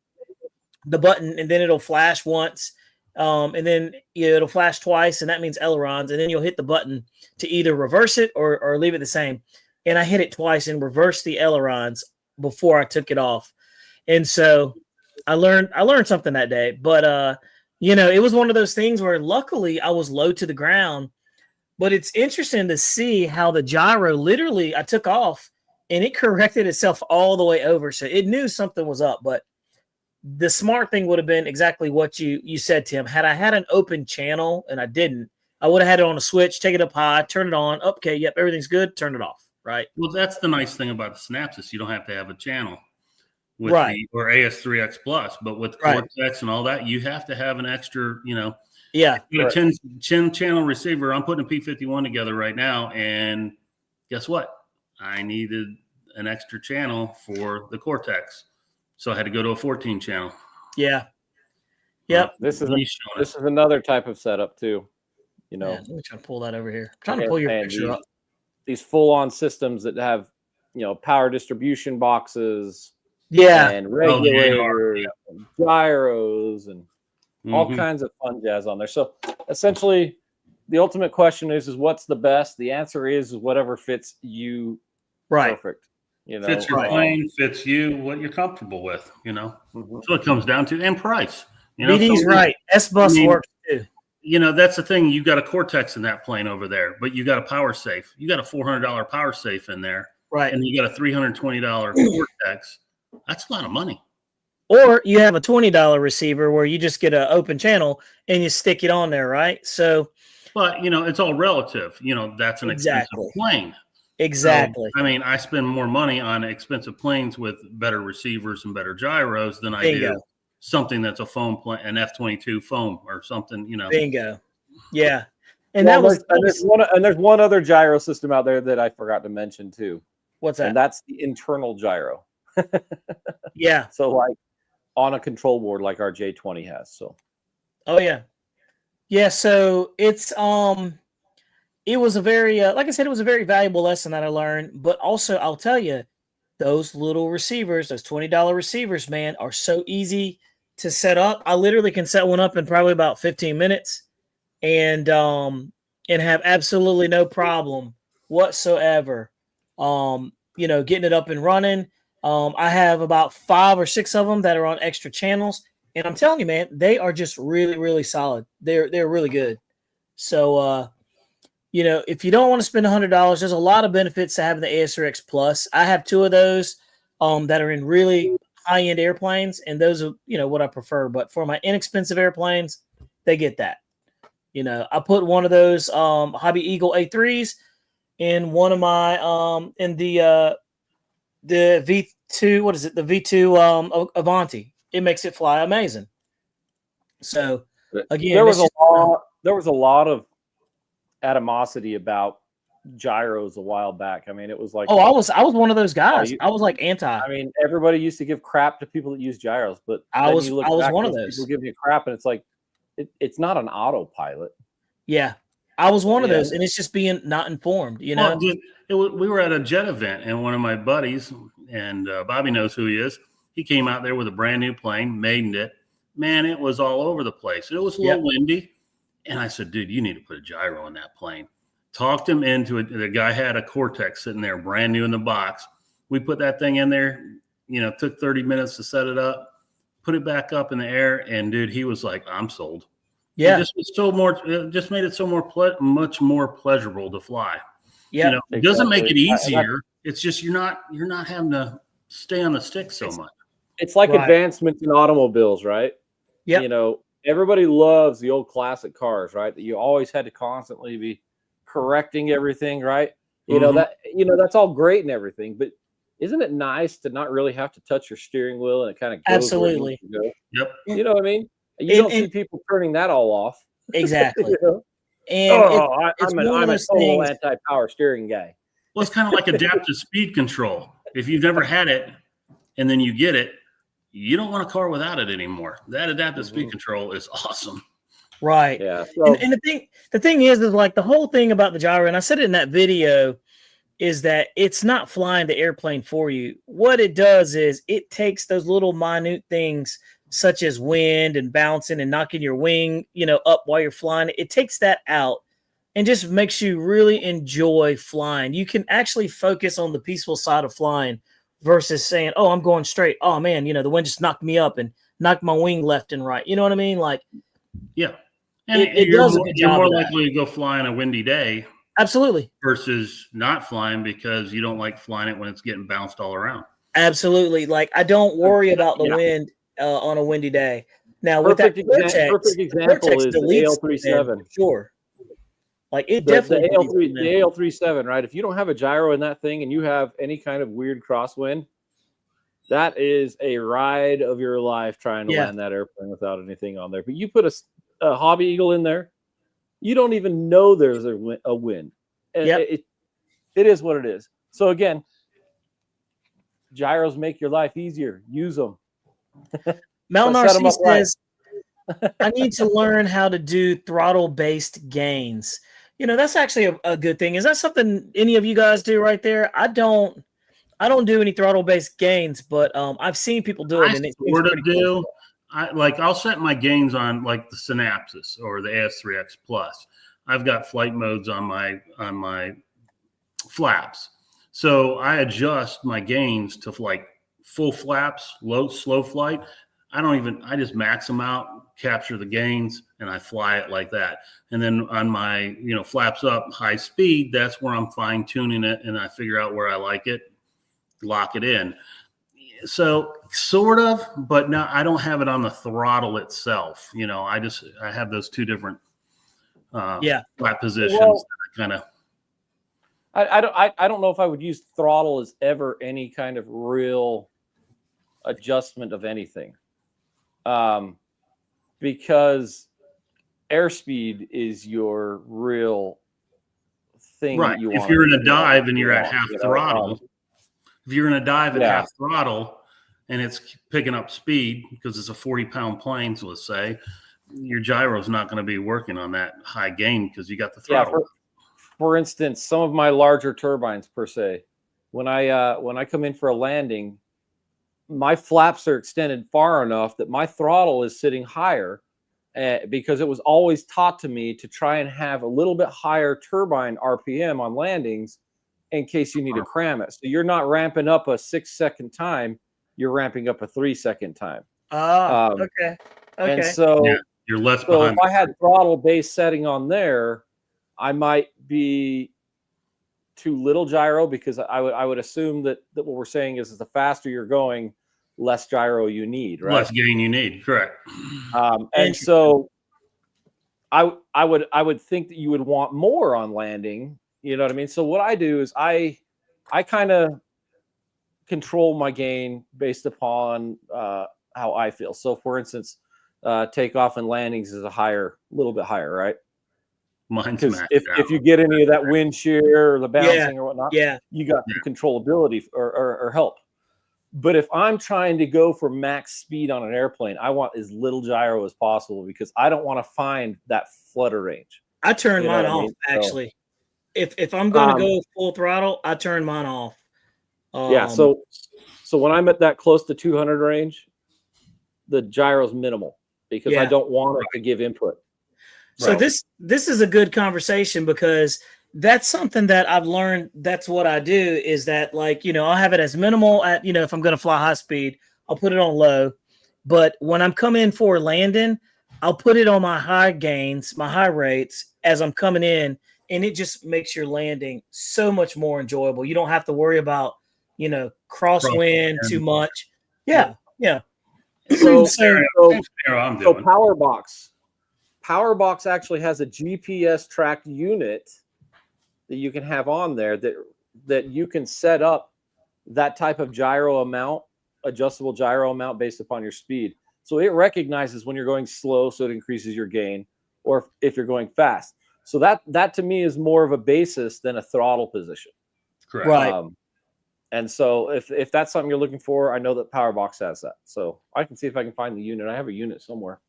the button, and then it'll flash once. And then it'll flash twice, and that means ailerons. And then you'll hit the button to either reverse it or leave it the same. And I hit it twice and reversed the ailerons before I took it off. And so I learned something that day. But it was one of those things where luckily I was low to the ground. But it's interesting to see how the gyro literally I took off and it corrected itself all the way over. So it knew something was up, but the smart thing would have been exactly what you said, Tim. Had I had an open channel and I didn't, I would have had it on a switch, take it up high, turn it on. Okay, yep, everything's good. Turn it off, right? Well, that's the nice thing about the Synapsis. You don't have to have a channel with or AS3X Plus, but with Cortex and all that, you have to have an extra, a 10 channel receiver. I'm putting a P-51 together right now, and guess what? I needed an extra channel for the Cortex. So I had to go to a 14 channel. Yeah. Yep. This is another type of setup too. Man, let me try to pull that over here. I'm trying to pull your picture up. These full-on systems that have, power distribution boxes. Yeah. And regulators, and gyros, and all kinds of fun jazz on there. So essentially, the ultimate question is what's the best? The answer is whatever fits you perfect. Fits your plane, fits you, what you're comfortable with, That's what it comes down to. And price. BD's right. S-Bus works too. That's the thing. You got a Cortex in that plane over there, but you got a power safe. You got a $400 power safe in there. Right. And you got a $320 Cortex. That's a lot of money. Or you have a $20 receiver where you just get an open channel and you stick it on there, right? So, but it's all relative. That's an expensive plane. Exactly. So, I spend more money on expensive planes with better receivers and better gyros than I do something that's a foam plane, an F-22 foam or something. Bingo. Yeah. And there's one other gyro system out there that I forgot to mention too. What's that? And that's the internal gyro. Yeah. So like on a control board like our J20 has. So. Oh yeah. Yeah. So it's it was a very like I said, it was a very valuable lesson that I learned. But also, I'll tell you, those little receivers, those $20 receivers, man, are so easy to set up. I literally can set one up in probably about 15 minutes, and have absolutely no problem whatsoever. Getting it up and running. I have about 5 or 6 of them that are on extra channels, and I'm telling you, man, they are just really, really solid. They're really good. So, if you don't want to spend $100, there's a lot of benefits to having the AS3X Plus. I have 2 of those that are in really high-end airplanes, and those are, what I prefer. But for my inexpensive airplanes, they get that. I put one of those Hobby Eagle A3s in one of my in the V2, what is it? The V2 Avanti. It makes it fly amazing. So again, there was a lot of animosity about gyros a while back. It was like, I was one of those guys. I was like anti. Everybody used to give crap to people that use gyros, but I was one of those people giving you crap, and it's like it's not an autopilot. Yeah, I was one of those, and it's just being not informed. We were at a jet event, and one of my buddies, and Bobby knows who he is. He came out there with a brand new plane, maidened it. Man, it was all over the place. It was a little windy. And I said, dude, you need to put a gyro in that plane. Talked him into it. The guy had a Cortex sitting there, brand new in the box. We put that thing in there, took 30 minutes to set it up, put it back up in the air. And dude, he was like, I'm sold. Yeah. It just made it so much more pleasurable to fly. Yeah. It doesn't make it easier. It's just, you're not having to stay on the stick so much. It's like advancements in automobiles, right? Yeah. Everybody loves the old classic cars, right? That you always had to constantly be correcting everything, right? That's all great and everything, but isn't it nice to not really have to touch your steering wheel and it kind of goes absolutely. Yep. You know what I mean? You don't see people turning that all off. Exactly. And I'm a total anti-power steering guy. Well, it's kind of like adaptive speed control. If you've never had it and then you get it, you don't want a car without it anymore. That adaptive speed control is awesome. Right. Yeah. So, and the thing is like the whole thing about the gyro, and I said it in that video, is that it's not flying the airplane for you. What it does is it takes those little minute things such as wind and bouncing and knocking your wing, up while you're flying. It takes that out and just makes you really enjoy flying. You can actually focus on the peaceful side of flying versus saying, oh, I'm going straight. Oh man, the wind just knocked me up and knocked my wing left and right. You know what I mean? Like, yeah. And you're more likely to go fly on a windy day. Absolutely. Versus not flying because you don't like flying it when it's getting bounced all around. Absolutely. Like, I don't worry about the wind on a windy day. Now, with that perfect example is the AL-37. Sure. Like, it the definitely the AL-37, right? If you don't have a gyro in that thing and you have any kind of weird crosswind, that is a ride of your life trying to land that airplane without anything on there. But you put a Hobby Eagle in there, you don't even know there's a wind. It is what it is. So again, gyros make your life easier. Use them. Malnarcy says, I need to learn how to do throttle-based gains. That's actually a good thing. Is that something any of you guys do right there? I don't do any throttle-based gains, but I've seen people do it. And it sort of do. Cool. I'll set my gains on like the Synapsis or the AS3X Plus. I've got flight modes on my flaps. So I adjust my gains to like full flaps, slow flight. I just max them out, capture the gains, and I fly it like that. And then on my, flaps up, high speed, that's where I'm fine tuning it and I figure out where I like it, lock it in. So sort of, but no, I don't have it on the throttle itself. I have those two different flat positions. Well, kind of. I don't know if I would use throttle as ever any kind of real adjustment of anything, because airspeed is your real thing. Right. If you're in a dive and you're at half throttle. If you're in a dive at half throttle and it's picking up speed because it's a 40-pound plane, so let's say, your gyro is not going to be working on that high gain because you got the throttle. For instance, some of my larger turbines per se, when I come in for a landing, my flaps are extended far enough that my throttle is sitting higher because it was always taught to me to try and have a little bit higher turbine RPM on landings in case you need to cram it. So you're not ramping up a 6-second time, you're ramping up a 3-second time. Okay. And so you're less so behind. If I had throttle base setting on there, I might be too little gyro because I would assume that what we're saying is the faster you're going, less gyro you need, right? Less gain you need, correct. And so I would think that you would want more on landing. You know what I mean? So what I do is I kind of control my gain based upon how I feel. So for instance, takeoff and landings is a little bit higher, right? Because if you get any of that wind shear or the bouncing or whatnot, you got the controllability or help. But if I'm trying to go for max speed on an airplane, I want as little gyro as possible because I don't want to find that flutter range. I turn mine off, actually. If I'm going to go full throttle, I turn mine off. So So when I'm at that close to 200 range, the gyro's minimal because I don't want it to give input. So this is a good conversation because that's something that I've learned. That's what I do is that, like, you know, I'll have it as minimal at, you know, if I'm going to fly high speed, I'll put it on low. But when I'm coming in for landing, I'll put it on my high gains, my high rates as I'm coming in. And it just makes your landing so much more enjoyable. You don't have to worry about, you know, crosswind too much. Yeah. So Powerbox actually has a GPS tracked unit that you can have on there that you can set up that type of gyro amount, adjustable gyro amount based upon your speed. So it recognizes when you're going slow, so it increases your gain, or if you're going fast. So that to me is more of a basis than a throttle position. Correct. Right. And so if that's something you're looking for, I know that Powerbox has that. So I can see if I can find the unit. I have a unit somewhere.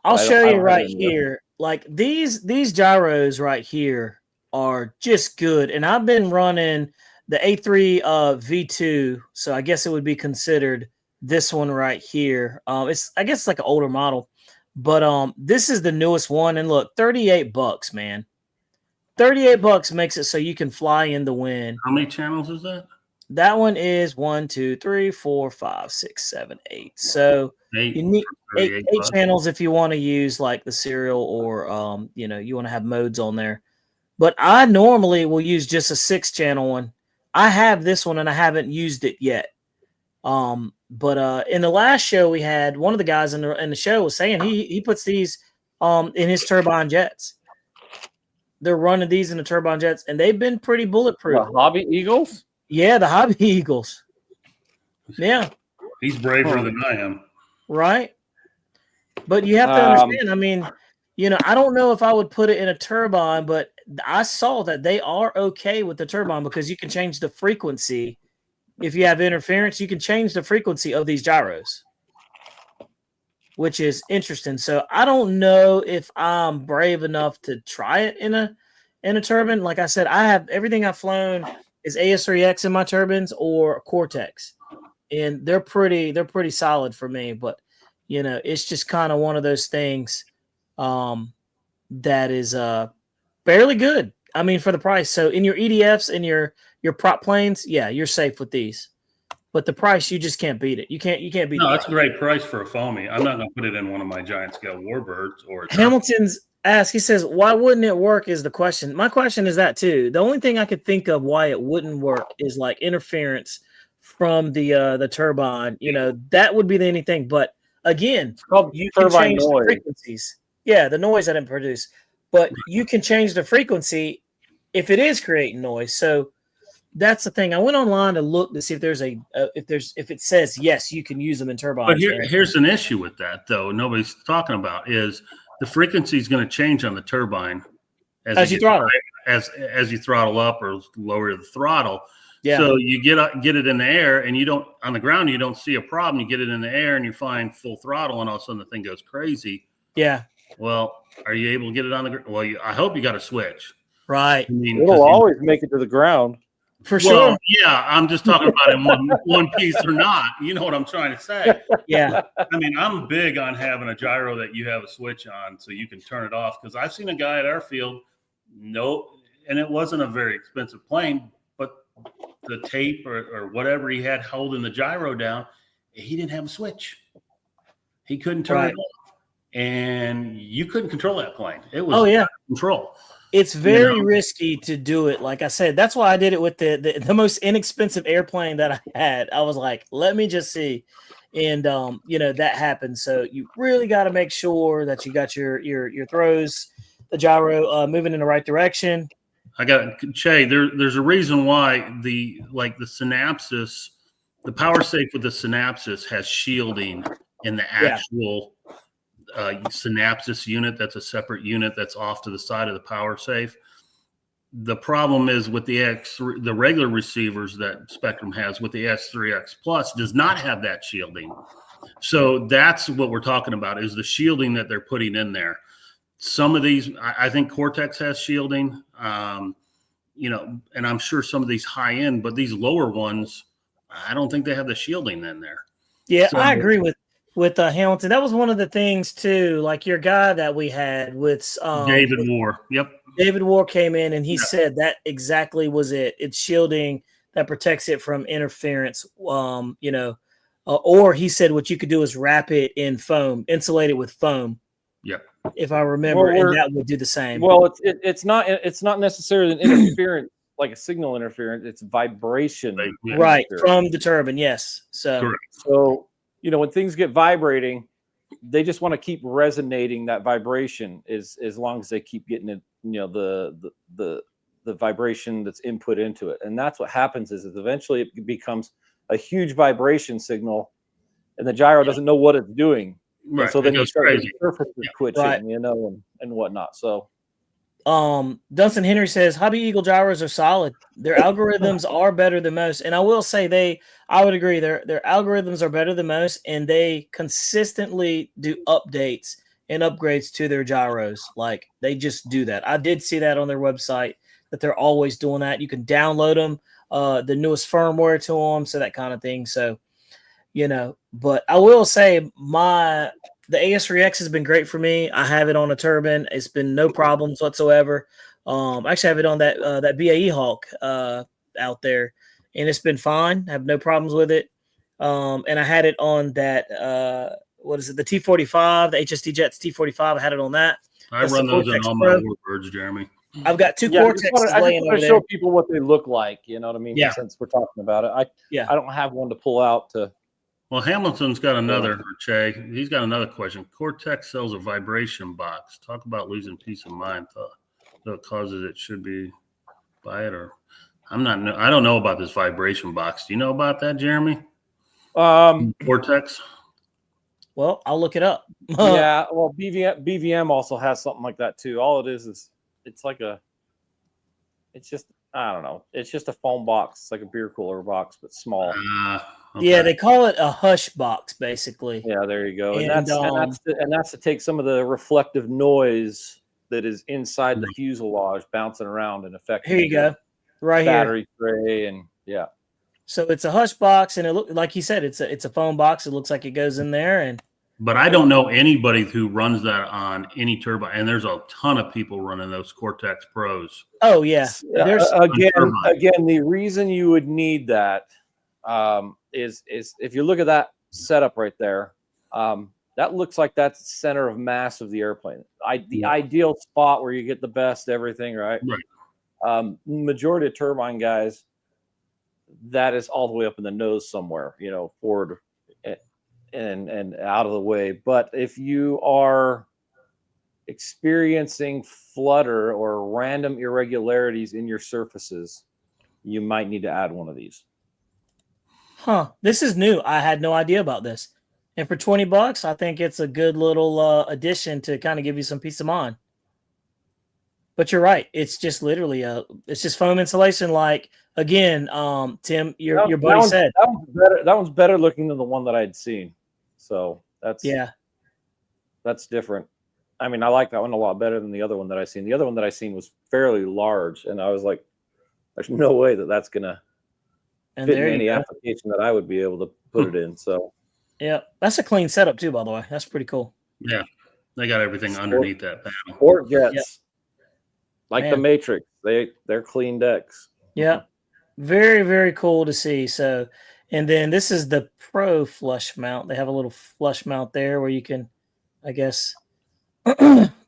I'll show you right here. Like these gyros right here are just good. And I've been running the A3 V2. So I guess it would be considered this one right here. I guess it's like an older model. But this is the newest one. And look, $38, man. $38 makes it so you can fly in the wind. How many channels is that? That one is 1, 2, 3, 4, 5, 6, 7, 8. So you need eight channels if you want to use like the serial or you know, you want to have modes on there. But I normally will use just a 6-channel one. I have this one and I haven't used it yet. But in the last show we had, one of the guys in the show was saying he puts these in his turbine jets. They're running these in the turbine jets, and they've been pretty bulletproof. The Hobby Eagles? Yeah, the Hobby Eagles. Yeah. He's braver than I am. Right. But you have to understand, I mean, you know, I don't know if I would put it in a turbine, but I saw that they are okay with the turbine because you can change the frequency. If you have interference, you can change the frequency of these gyros, which is interesting. So I don't know if I'm brave enough to try it in a turbine. Like I said, I have everything I've flown is AS3X in my turbines or Cortex, and they're pretty solid for me. But you know, it's just kind of one of those things that is fairly good. I mean, for the price. So in your EDFs and your prop planes, yeah, you're safe with these. But the price, you just can't beat it. You can't beat it. No, that's a great price for a foamy. I'm not going to put it in one of my giant scale warbirds or Hamilton's asked. He says, "Why wouldn't it work?" Is the question. My question is that too. The only thing I could think of why it wouldn't work is like interference from the turbine. You know, that would be the only thing. But again, you can change the frequencies. Yeah, the noise I didn't produce, but you can change the frequency if it is creating noise. So that's the thing. I went online to look to see if there's if it says yes, you can use them in turbines. But here's an issue with that, though. Nobody's talking about is the frequency is going to change on the turbine as you throttle, as you throttle up or lower the throttle. Yeah. So you get it in the air, and you don't on the ground. You don't see a problem. You get it in the air, and you're flying full throttle, and all of a sudden the thing goes crazy. Yeah. Well, are you able to get it on the ground? Well, I hope you got a switch. Right. I mean, it'll always make it to the ground. For sure. Yeah, I'm just talking about in one piece or not. You know what I'm trying to say. Yeah. I mean, I'm big on having a gyro that you have a switch on so you can turn it off. Because I've seen a guy at airfield, and it wasn't a very expensive plane, but the tape or whatever he had holding the gyro down, he didn't have a switch. He couldn't turn it off. And you couldn't control that plane. It was out of control. It's very risky to do it. Like I said, that's why I did it with the most inexpensive airplane that I had. I was like, let me just see. And, you know, that happened. So you really got to make sure that you got your throws, the gyro moving in the right direction. I got Che. There's a reason why the Synapsis, the power safe with the Synapsis has shielding in the actual Synapsis unit. That's a separate unit that's off to the side of the power safe. The problem is with the X3, the regular receivers that Spectrum has with the S3X Plus does not have that shielding. So that's what we're talking about is the shielding that they're putting in there. Some of these, I think Cortex has shielding, you know, and I'm sure some of these high end, but these lower ones, I don't think they have the shielding in there. Yeah, So- I agree with Hamilton. That was one of the things too. Like your guy that we had with David Moore. Yep. David Moore came in and he said that exactly was it. It's shielding that protects it from interference. Or he said what you could do is wrap it in foam, insulate it with foam. Yep. If I remember, and that would do the same. Well, it's not necessarily an interference like a signal interference. It's vibration, right, from the turbine. Yes. So correct. So when things get vibrating, they just want to keep resonating that vibration as long as they keep getting it. The vibration that's input into it, and that's what happens is eventually it becomes a huge vibration signal, and the gyro doesn't know what it's doing. Right. And so then you start crazy. the surfaces twitching, Right. and whatnot. So Dunstan Henry says Hobby Eagle gyros are solid. Their algorithms are better than most. And I will say I would agree, their algorithms are better than most, and they consistently do updates and upgrades to their gyros. Like they just do that. I did see that on their website that they're always doing that. You can download them, the newest firmware to them, so that kind of thing. So, but I will say the AS3X has been great for me. I have it on a turbine. It's been no problems whatsoever. I actually have it on that BAE Hawk out there, and it's been fine. I have no problems with it. And I had it on that the T45, the HST Jets T45. I had it on that. I run those in all my Warbirds, Jeremy. I've got two I Cortexes just laying want over to there. show people what they look like. You know what I mean? Yeah. Since we're talking about it, I don't have one to pull out to. Well, Hamilton's got another, Che. He's got another question. Cortex sells a vibration box. Talk about losing peace of mind. Though it causes it should be buy it or I don't know about this vibration box. Do you know about that, Jeremy? Cortex. Well, I'll look it up. Yeah, well, BVM also has something like that too. All it is it's just I don't know. It's just a foam box. It's like a beer cooler box, but small. Okay. Yeah, they call it a hush box, basically. Yeah, there you go. And that's to take some of the reflective noise that is inside the fuselage bouncing around and affecting. Here you go, right battery here. tray and yeah. So it's a hush box, and it look like you said, it's a foam box. It looks like it goes in there, But I don't know anybody who runs that on any turbine, and there's a ton of people running those Cortex Pros. Oh yeah, there's again the reason you would need that is if you look at that setup right there, that looks like that's the center of mass of the airplane. The ideal spot where you get the best everything, right? Right. Majority of turbine guys, that is all the way up in the nose somewhere, forward and out of the way. But if you are experiencing flutter or random irregularities in your surfaces, you might need to add one of these. Huh. This is new. I had no idea about this. And for $20, I think it's a good little addition to kind of give you some peace of mind. But you're right. It's just literally it's just foam insulation. Like again, Tim, your buddy said that one's better looking than the one that I had seen. So that's different. I mean, I like that one a lot better than the other one that I seen. The other one that I seen was fairly large, and I was like, "There's no way that's gonna fit in any application that I would be able to put it in." So, yeah, that's a clean setup too, by the way. That's pretty cool. Yeah, they got everything underneath that panel. Sport jets, like the Matrix, they're clean decks. Yeah, very very cool to see. So, and then this is the Pro flush mount. They have a little flush mount there where you can, I guess,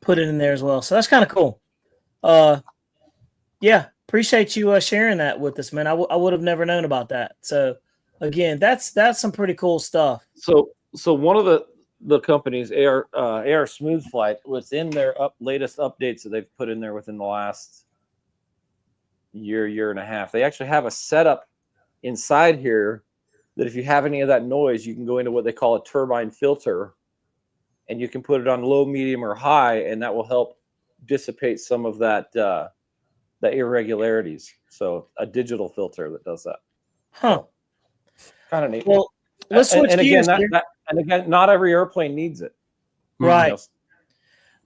put it in there as well. So that's kind of cool. Yeah, appreciate you sharing that with us, man. I would have never known about that. So again, that's some pretty cool stuff. So one of the companies, AR Smooth Flight, within their latest updates that they've put in there within the last year and a half, they actually have a setup inside here that if you have any of that noise, you can go into what they call a turbine filter, and you can put it on low, medium, or high, and that will help dissipate some of that the irregularities. So a digital filter that does that. Huh. Kind of neat. Well, let's switch gears. And again, not every airplane needs it. Right.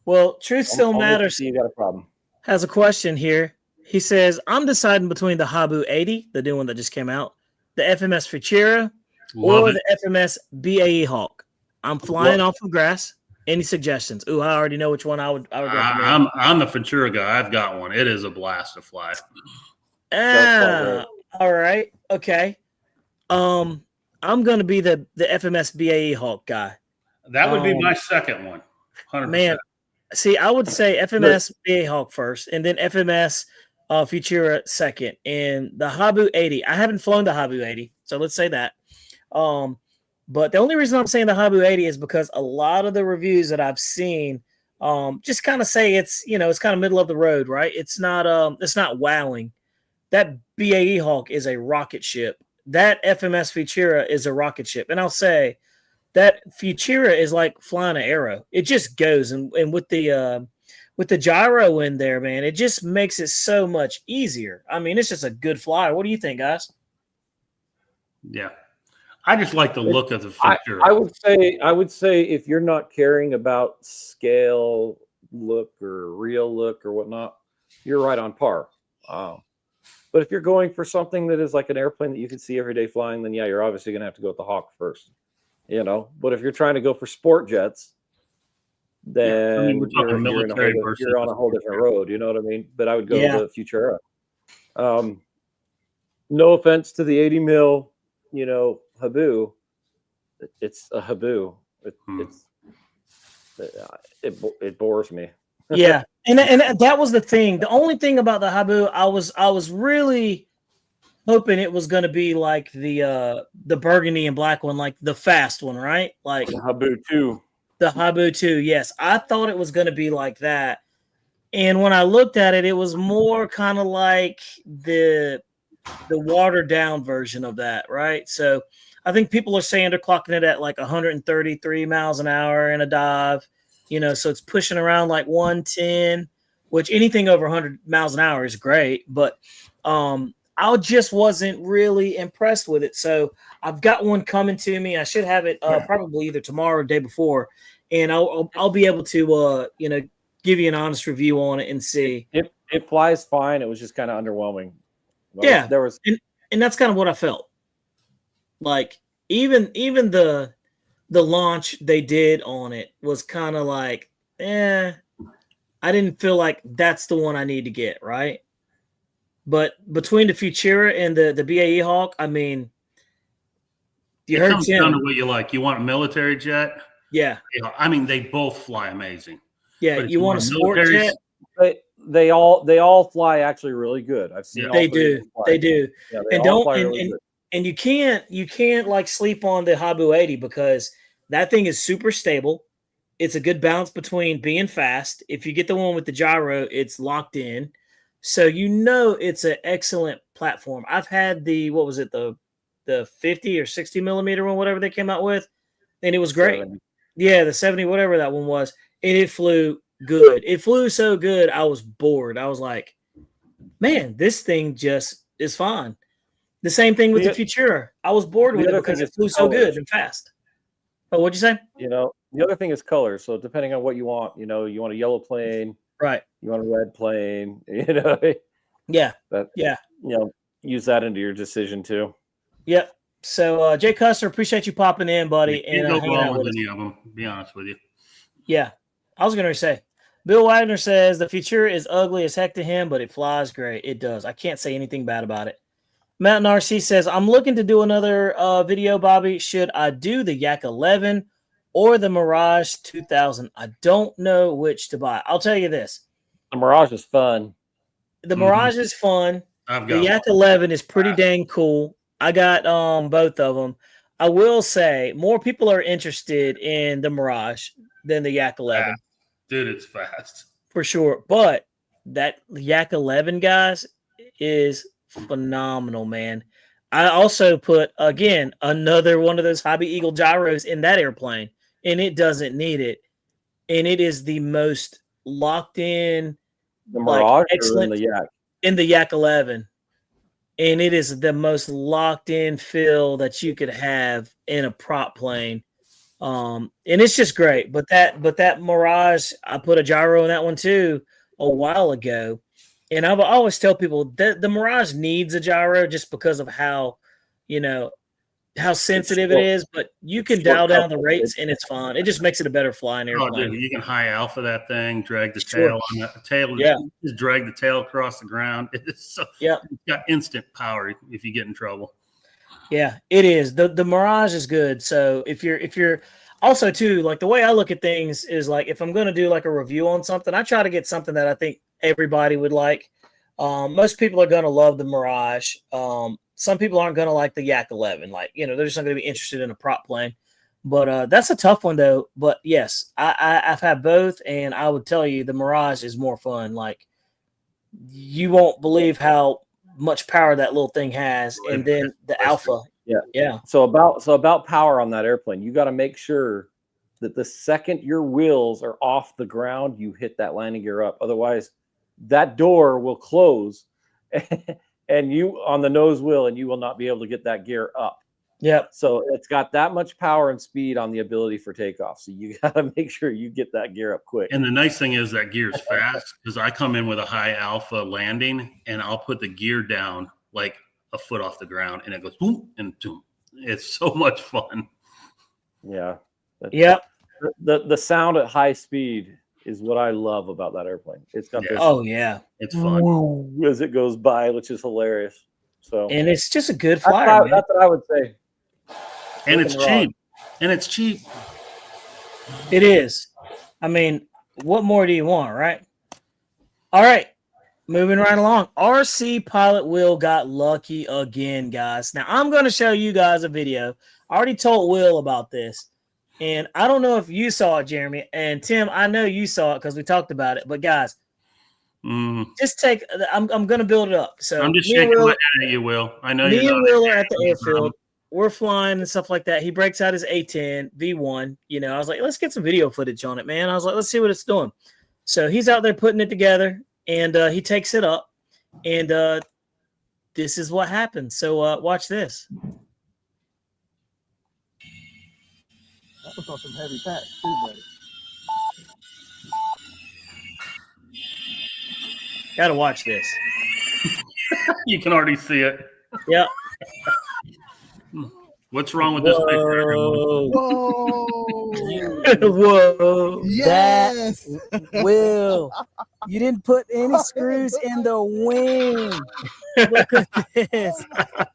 Well, Truth Still Matters you got a problem. Has a question here. He says, I'm deciding between the Habu 80, the new one that just came out, the FMS Futura, Love or it. the FMS BAE Hawk. I'm flying off of grass. Any suggestions? Ooh, I already know which one I would recommend. I'm the Futura guy. I've got one. It is a blast to fly. All right. Okay. I'm gonna be the FMS BAE Hawk guy. That would be my second one. 100%. Man, see, I would say FMS BAE Hawk first, and then FMS Futura second, and the Habu 80. I haven't flown the Habu 80, so let's say that. But the only reason I'm saying the Habu 80 is because a lot of the reviews that I've seen just kind of say it's kind of middle of the road, right? It's not wowing. That BAE Hawk is a rocket ship. That FMS Futura is a rocket ship. And I'll say that Futura is like flying an arrow. It just goes, and with the gyro in there, man, it just makes it so much easier. I mean, it's just a good flyer. What do you think, guys? Yeah. I just like the look of the Futura. I would say if you're not caring about scale look or real look or whatnot, you're right on par. But if you're going for something that is like an airplane that you can see every day flying, then yeah, you're obviously going to have to go with the Hawk first. But if you're trying to go for sport jets, then you're on a whole different road. You know what I mean? But I would go with the Futura. No offense to the 80 mil, Habu. It's a Habu. It bores me. Yeah, and that was the thing. The only thing about the Habu, I was really hoping it was going to be like the burgundy and black one, like the fast one, right? Like the Habu 2. The Habu 2, yes. I thought it was going to be like that. And when I looked at it, it was more kind of like the watered down version of that, right? So I think people are saying they're clocking it at like 133 miles an hour in a dive, so it's pushing around like 110, which anything over 100 miles an hour is great. But I just wasn't really impressed with it. So I've got one coming to me. I should have it probably either tomorrow or the day before, and I'll be able to give you an honest review on it and see. It flies fine. It was just kind of underwhelming. Yeah, there was, and that's kind of what I felt. Like even the launch they did on it was kind of like, I didn't feel like that's the one I need to get, right? But between the Futura and the BAE Hawk, I mean, it comes down to what you like. You want a military jet? Yeah. I mean, they both fly amazing. Yeah, you want a sport jet? They all fly actually really good. I've seen they do. Yeah, and you can't like sleep on the Habu 80 because that thing is super stable. It's a good balance between being fast. If you get the one with the gyro, it's locked in. So it's an excellent platform. I've had the 50 or 60 millimeter one, whatever they came out with, and it was great. 70. Yeah, the 70, whatever that one was, and it flew good. It flew so good, I was bored. I was like, man, this thing just is fine. The same thing with the Futura. I was bored with it because it flew so good and fast. Oh, what'd you say? The other thing is color. So depending on what you want, you want a yellow plane, right? You want a red plane, Yeah. Use that into your decision too. Yep. So Jay Custer, appreciate you popping in, buddy. You can't go wrong with any of them, to be honest with you. Yeah. I was gonna say, Bill Wagner says the Futura is ugly as heck to him, but it flies great. It does. I can't say anything bad about it. Mountain RC says, I'm looking to do another video, Bobby. Should I do the Yak 11 or the Mirage 2000? I don't know which to buy. I'll tell you this. The Mirage is fun. The Mirage is fun. The Yak 11 is pretty dang cool. I got both of them. I will say more people are interested in the Mirage than the Yak 11. Dude, it's fast. For sure. But that Yak 11, guys, is phenomenal, man. I also put, again, another one of those Hobby Eagle gyros in that airplane, and it doesn't need it. And it is the most locked in, the Mirage, excellent in the Yak? In the Yak 11. And it is the most locked in feel that you could have in a prop plane. And it's just great. But that Mirage, I put a gyro in that one too a while ago. And I always tell people that the Mirage needs a gyro just because of how, you know, how sensitive it is, but you can dial down the rates and it's fine. It just makes it a better flying airplane. Dude, you can high alpha that thing, drag the tail on that tail. Yeah. Just drag the tail across the ground. It's so, yeah, it's got instant power if you get in trouble. Yeah, it is. The Mirage is good. So if you're also too, like the way I look at things is like if I'm going to do like a review on something, I try to get something that I think everybody would like. Most people are going to love the Mirage. Some people aren't going to like the Yak 11. Like, you know, they're just not going to be interested in a prop plane. But that's a tough one, though. But, yes, I've had both, and I would tell you the Mirage is more fun. Like, you won't believe how much power that little thing has. And then the Alpha. Yeah. So about power on that airplane, you got to make sure that the second your wheels are off the ground, you hit that landing gear up. Otherwise, that door will close and you on the nose wheel, and you will not be able to get that gear up. Yep. So it's got that much power and speed on the ability for takeoff. So you got to make sure you get that gear up quick. And the nice thing is that gear is fast because I come in with a high alpha landing and I'll put the gear down like a foot off the ground and it goes boom and boom. It's so much fun. Yeah. Yep. The sound at high speed is what I love about that airplane. It's got this. Oh yeah, it's fun as it goes by, which is hilarious. So and it's just a good flyer. That's what I would say. And it's cheap. And it's cheap. It is. I mean, what more do you want, right? All right. Moving right along. RC Pilot Will got lucky again, guys. Now, I'm going to show you guys a video. I already told Will about this. And I don't know if you saw it, Jeremy. And Tim, I know you saw it because we talked about it. But, guys, just take – I'm going to build it up. So I'm just shaking my head at you, Will. I know me you're and not Will are at the airfield. We're flying and stuff like that. He breaks out his A10 V1. You know, I was like, let's get some video footage on it, man. I was like, let's see what it's doing. So he's out there putting it together, and he takes it up, and this is what happens. So watch this. That was on some heavy packs too, buddy. Gotta watch this. You can already see it. Yep. What's wrong with this picture? Whoa! Whoa! Yes. Will, you didn't put any screws in the wing. Look at this.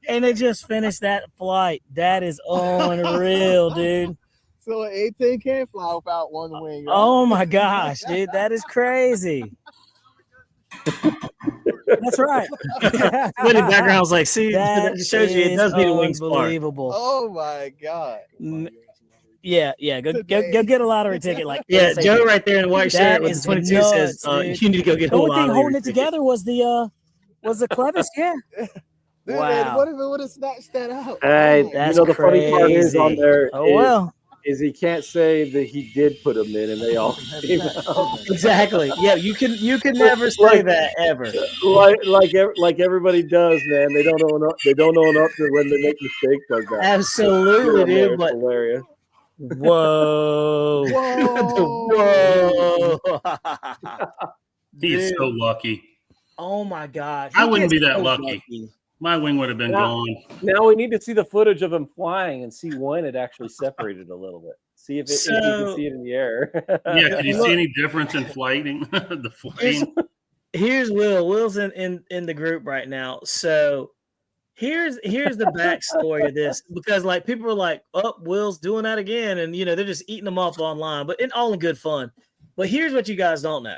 And it just finished that flight. That is unreal, dude. So an 18 can't fly without one wing. Right? Oh my gosh, dude. That is crazy. That's right. When the background's like, see, that shows you it does need a wing spark. Unbelievable. Oh my god. Yeah. Go get a lottery ticket. Like Yeah, ASAP. Joe right there in the white shirt with is the 22 nuts, says, dude. you need to go get The a only thing lottery holding it ticket. together was the clevis. Yeah. Dude, Wow. man, what if it would have snatched that out? Hey, That's you know the funny part is on crazy. there Oh well. is he can't say that he did put them in and they all came out. Exactly. Yeah, you can never say that ever. like everybody does, man. They don't own up to when they make mistakes like that. Absolutely, dude. It's But hilarious. whoa. Whoa. Whoa. He's Dude. so lucky. Oh my God. I He wouldn't gets be that so lucky. My wing would have been gone. Now we need to see the footage of him flying and see when it actually separated a little bit. See if you can see it in the air. Yeah, can you see any difference in flighting? The flighting. Here's Will. Will's in the group right now. So here's the backstory of this, because like people were like, oh, Will's doing that again, and you know they're just eating them up online, but all in good fun. But here's what you guys don't know.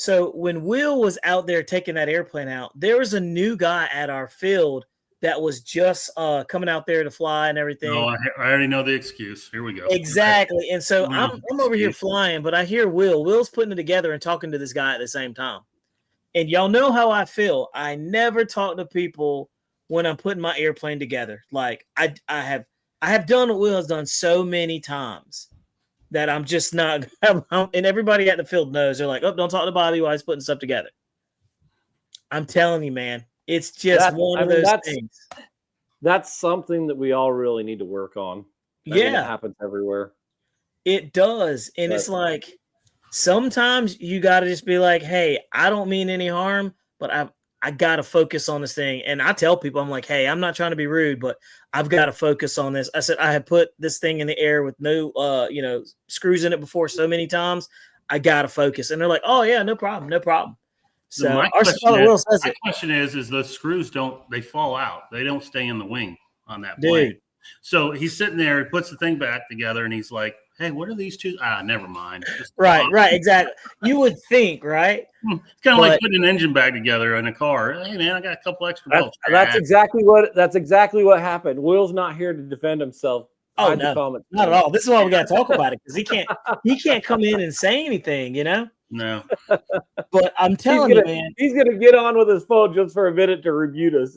So when Will was out there taking that airplane out, there was a new guy at our field that was just coming out there to fly and everything. Oh, I already know the excuse. Here we go. Exactly. And so No, I'm over here flying, but I hear Will's putting it together and talking to this guy at the same time. And y'all know how I feel. I never talk to people when I'm putting my airplane together. Like I have done what Will has done so many times that I'm just not, and everybody at the field knows. They're like, oh, don't talk to Bobby while he's putting stuff together. I'm telling you, man, it's just one of those things. That's something that we all really need to work on. I mean, it happens everywhere. It does. And it's like, sometimes you got to just be like, hey, I don't mean any harm, but I got to focus on this thing. And I tell people, I'm like, hey, I'm not trying to be rude, but I've got to focus on this. I said, I had put this thing in the air with no, screws in it before so many times. I got to focus. And they're like, oh yeah, no problem. No problem. So my our brother Will says it. Question is those screws they fall out. They don't stay in the wing on that Dude. plane. So he's sitting there, he puts the thing back together and he's like, hey, what are these two? Never mind. Right, exactly. You would think, right? It's kind of like putting an engine back together in a car. Hey man, I got a couple extra bolts. That's exactly what happened. Will's not here to defend himself. Oh no, not at all. This is why we got to talk about it, because he can't come in and say anything, No. But I'm telling you, man, he's gonna get on with his phone just for a minute to rebuke us.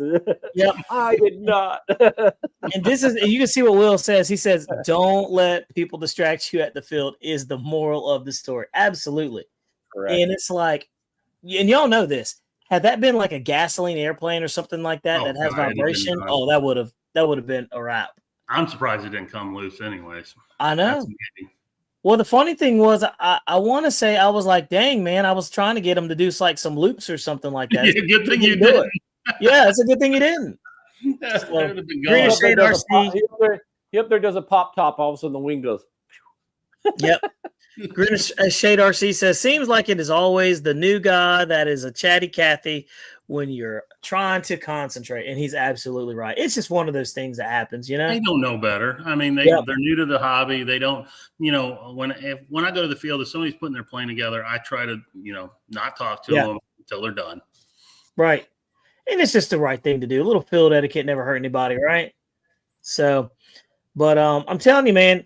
Yep, I did not. And you can see what Will says. He says, "Don't let people distract you at the field." Is the moral of the story? Absolutely. Correct. And it's like, and y'all know this. Had that been like a gasoline airplane or something like that that has vibration, that would have been a wrap. I'm surprised it didn't come loose, anyways. I know. Well, the funny thing was, I want to say I was like, dang, man, I was trying to get him to do like some loops or something like that. Yeah, good thing you did. Yeah, it's a good thing you didn't. So, Green Shade RC. He up there does a pop top. All of a sudden, the wing goes. Yep. Green Shade RC says, seems like it is always the new guy that is a chatty Cathy when you're trying to concentrate. And he's absolutely right. It's just one of those things that happens, They don't know better. I mean, they're new to the hobby. They don't, when I go to the field, if somebody's putting their plane together, I try to, not talk to them until they're done. Right. And it's just the right thing to do. A little field etiquette never hurt anybody, right? So, but I'm telling you, man,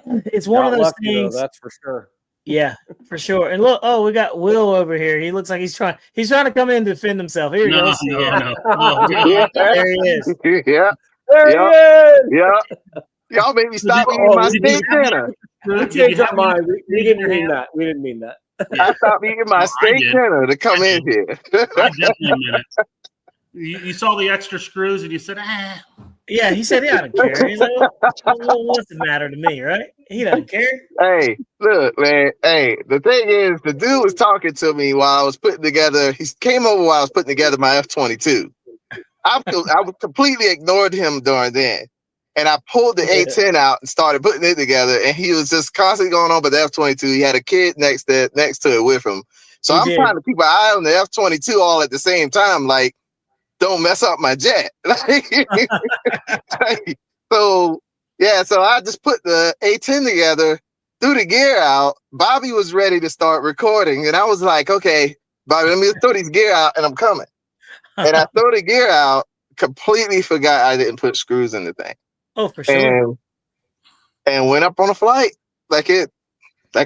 it's one of those things. Though, that's for sure. Yeah, for sure. And look, we got Will over here. He looks like he's trying to come in and defend himself. Here he goes. No. There he is. Yeah. There he is. Yeah. Y'all made me stop eating my steak dinner. We changed our mind. We didn't mean that. We didn't mean that. I stopped eating my steak dinner to come in here. I definitely meant it. You saw the extra screws and you said, Yeah, he said, I don't care. He's like, what's the matter to me, right? He doesn't care. Hey, look, man. Hey, the thing is, the dude was talking to me while I was putting together. He came over while I was putting together my F-22. I completely ignored him during then. And I pulled the A-10 out and started putting it together. And he was just constantly going on with the F-22. He had a kid next to it with him. So I'm trying to keep an eye on the F-22 all at the same time. Like, don't mess up my jet. So I just put the A-10 together, threw the gear out. Bobby was ready to start recording. And I was like, okay, Bobby, let me throw these gear out and I'm coming. And I throw the gear out, completely forgot I didn't put screws in the thing. Oh, for sure. And went up on a flight like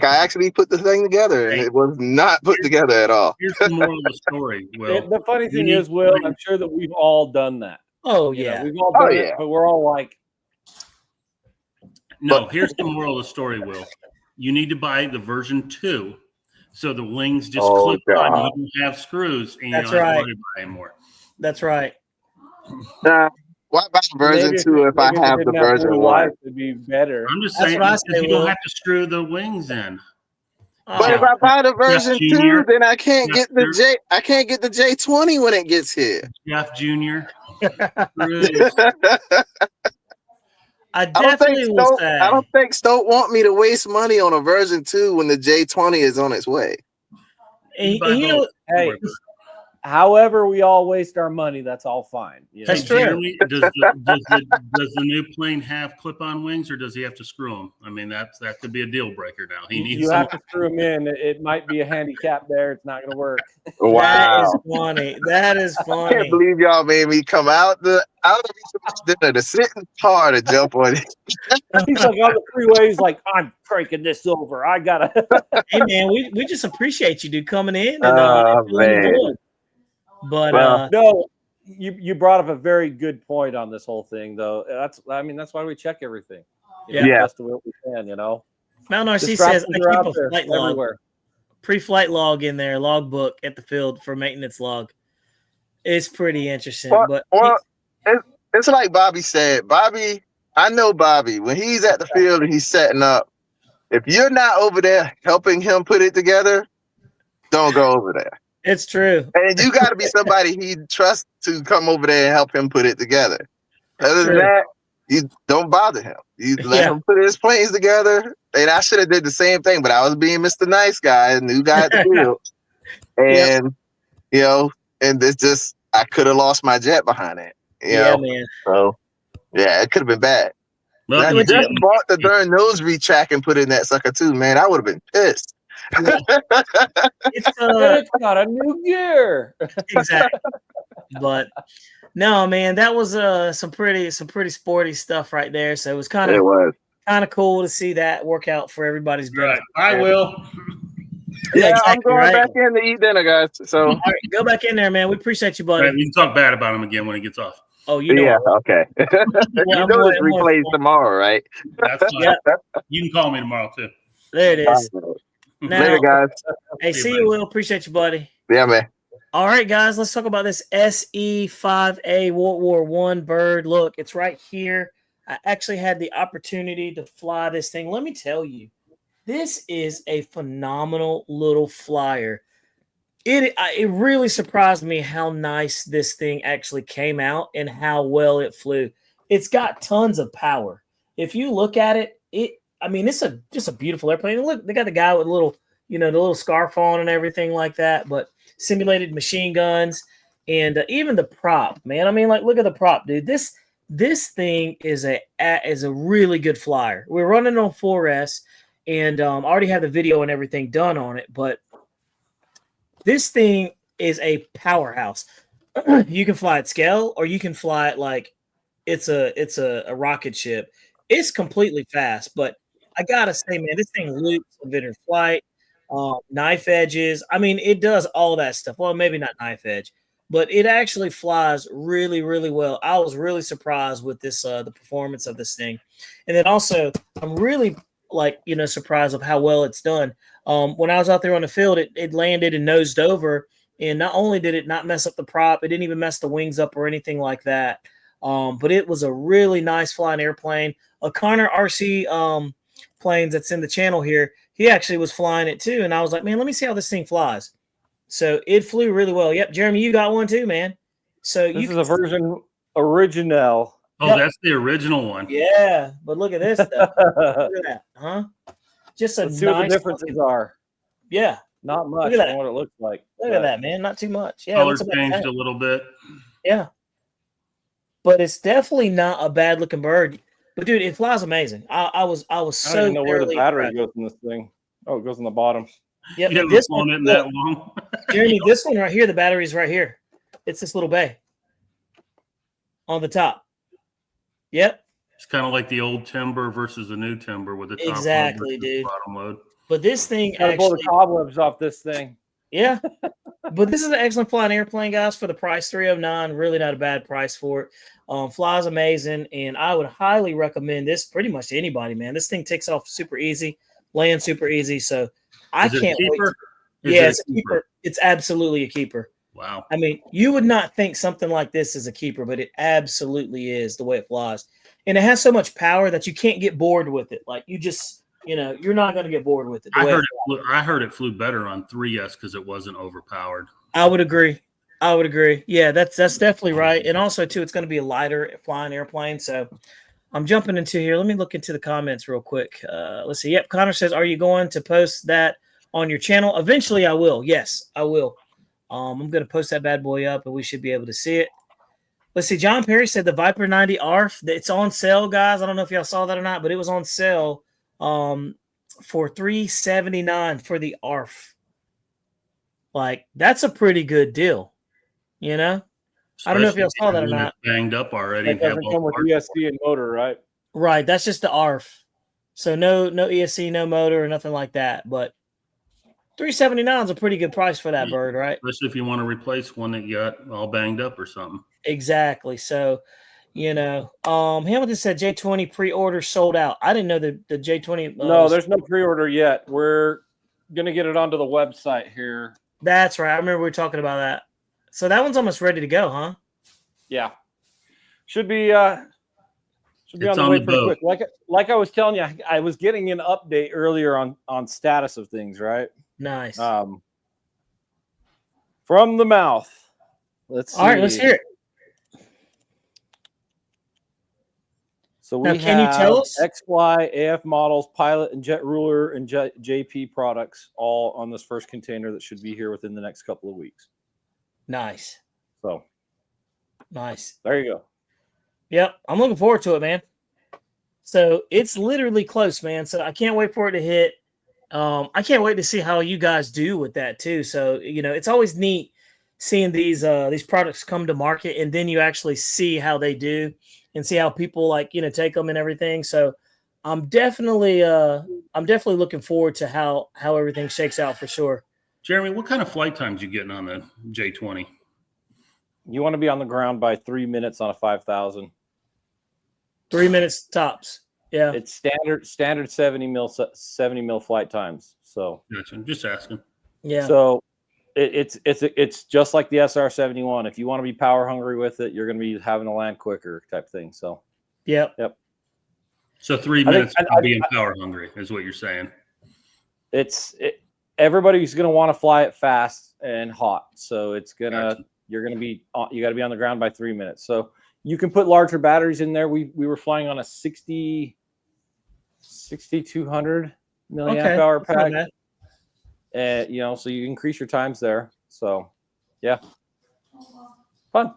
I actually put the thing together, and it was not put together at all. Here's the moral of the story, Will. The funny thing is, Will, I'm sure that we've all done that. Oh, yeah. We've all done it, but we're all like... No, here's the moral of the story, Will. You need to buy the version 2, so the wings just clip on. You don't have screws, and you don't have to worry about anymore. That's right. Why buy version 2 if I have the version 1? It'd be better. I'm just saying, you don't have to screw the wings in. But if I buy the version 2, then I can't get the J20 when it gets here. Jeff Jr. I don't think Stoke want me to waste money on a version 2 when the J20 is on its way. And hey, however we all waste our money, that's all fine. That's true. Does the new plane have clip-on wings, or does he have to screw them? I mean, that could be a deal breaker now. You have to screw them in. It might be a handicap there. It's not going to work. Wow, that is funny. That is funny. I can't believe y'all made me come out of dinner to sit in the car to jump on it. He's like on the freeway. He's like, I'm cranking this over. I gotta. Hey man, we just appreciate you, dude, coming in. And, man. But no, you brought up a very good point on this whole thing, though. That's why we check everything. Best way we can, Mount RC says I keep a flight log, pre-flight log in there, log book at the field for maintenance log. It's pretty interesting, it's like Bobby said. I know Bobby when he's at the field and he's setting up. If you're not over there helping him put it together, don't go over there. It's true. And you got to be somebody he trusts to come over there and help him put it together. Other than True. that, you don't bother him. You let him put his planes together. And I should have did the same thing, but I was being Mr. Nice Guy and new guy at the field. And you know, and it's just I could have lost my jet behind it. You know? Man. So yeah, it could have been bad. Well, I just bought the darn nose retrack and put in that sucker too, man. I would have been pissed. It's got a new gear. Exactly. But no, man, that was some pretty sporty stuff right there. So it was kind of cool to see that work out for everybody's benefit. Right. I will. Yeah, exactly I'm going back in to eat dinner, guys. So all right, go back in there, man. We appreciate you, buddy. Right, we can talk bad about him again when he gets off. Oh, you know. Yeah, okay. You know this replays tomorrow, right? That's fine. You can call me tomorrow too. There it is. Now, later, guys. Hey, see you, Will. Appreciate you, buddy. Yeah, man. All right, guys, let's talk about this SE5A World War I bird. Look, it's right here. I actually had the opportunity to fly this thing. Let me tell you, this is a phenomenal little flyer. It really surprised me how nice this thing actually came out and how well it flew. It's got tons of power. If you look at it, it's just a beautiful airplane. Look, they got the guy with the little scarf on and everything like that, but simulated machine guns and even the prop, man. I mean, like, look at the prop, dude. This thing is a really good flyer. We're running on 4S, and I already have the video and everything done on it, but this thing is a powerhouse. You can fly at scale, or you can fly it like it's a rocket ship. It's completely fast, but I gotta say, man, this thing loops in flight, knife edges. I mean, it does all that stuff. Well, maybe not knife edge, but it actually flies really, really well. I was really surprised with this, the performance of this thing, and then also I'm really surprised of how well it's done. When I was out there on the field, it landed and nosed over, and not only did it not mess up the prop, it didn't even mess the wings up or anything like that. But it was a really nice flying airplane. A Connor RC planes that's in the channel here, he actually was flying it too, and I was like, man, let me see how this thing flies. So it flew really well. Yep, Jeremy, you got one too, man. So this is a version original. Oh, yep. That's the original one. Yeah, but look at this stuff. Look at that, huh? Just Let's see what the differences are. Yeah, not much on what it looks like. Look at that, man. Not too much. Yeah, colors changed a little bit. Yeah, but it's definitely not a bad looking bird. But dude, it flies amazing. I was so. I don't even know where the battery goes in this thing. Oh, it goes in the bottom. Yeah, you haven't flown it that long. Jeremy, this one right here, the battery's right here. It's this little bay on the top. Yep. It's kind of like the old timber versus the new timber with the top exactly, load dude. Bottom load. But this thing actually pull the cobwebs off this thing. Yeah. But this is an excellent flying airplane, guys, for the price, $309. Really not a bad price for it. Flies amazing, and I would highly recommend this pretty much to anybody, man. This thing takes off super easy, lands super easy. So I can't wait. Yeah, it's a keeper. It's absolutely a keeper. Wow. I mean, you would not think something like this is a keeper, but it absolutely is the way it flies. And it has so much power that you can't get bored with it. Like, you just, you're not going to get bored with it. I heard it flew better on 3S because it wasn't overpowered. I would agree. Yeah, that's definitely right. And also, too, it's going to be a lighter flying airplane. So I'm jumping into here. Let me look into the comments real quick. Let's see. Yep, Connor says, are you going to post that on your channel? Eventually, I will. Yes, I will. I'm going to post that bad boy up, and we should be able to see it. Let's see. John Perry said the Viper 90 ARF. It's on sale, guys. I don't know if y'all saw that or not, but it was on sale for $379 for the ARF. Like, that's a pretty good deal, I don't know if y'all saw that or not. Banged up already. It doesn't come with ESC and motor, right? Right. That's just the ARF. So no ESC, no motor, or nothing like that. But $379 is a pretty good price for that bird, right? Especially if you want to replace one that you got all banged up or something. Exactly. So, Hamilton said J20 pre-order sold out. I didn't know the J20. No, there's no pre-order yet. We're gonna get it onto the website here. That's right. I remember we were talking about that. So that one's almost ready to go, huh? Yeah. Should be on the way pretty quick. Like I was telling you, I was getting an update earlier on status of things, right? Nice. From the mouth. Let's see. All right, let's hear it. So Now, we can you have tell us? XFly, AF models, Pilot, and Jet Ruler, and JP products all on this first container that should be here within the next couple of weeks. Nice. So Nice. there you go. Yep, I'm looking forward to it, man. So it's literally close, man. So I can't wait for it to hit. I can't wait to see how you guys do with that too. So it's always neat seeing these products come to market, and then you actually see how they do and see how people take them and everything. So I'm definitely looking forward to how everything shakes out for sure. Jeremy, what kind of flight times you getting on the J20? You want to be on the ground by 3 minutes on a 5,000. 3 minutes tops. Yeah, it's standard 70 mil flight times. So gotcha. I'm just asking. Yeah. So it's just like the SR-71. If you want to be power hungry with it, you're going to be having to land quicker type thing. So yep. So 3 minutes of being power hungry is what you're saying. Everybody's going to want to fly it fast and hot. So it's gonna Gotcha. you got to be on the ground by 3 minutes. So you can put larger batteries in there. We were flying on a 6,200 milliamp hour pack. So you increase your times there. So yeah, fun.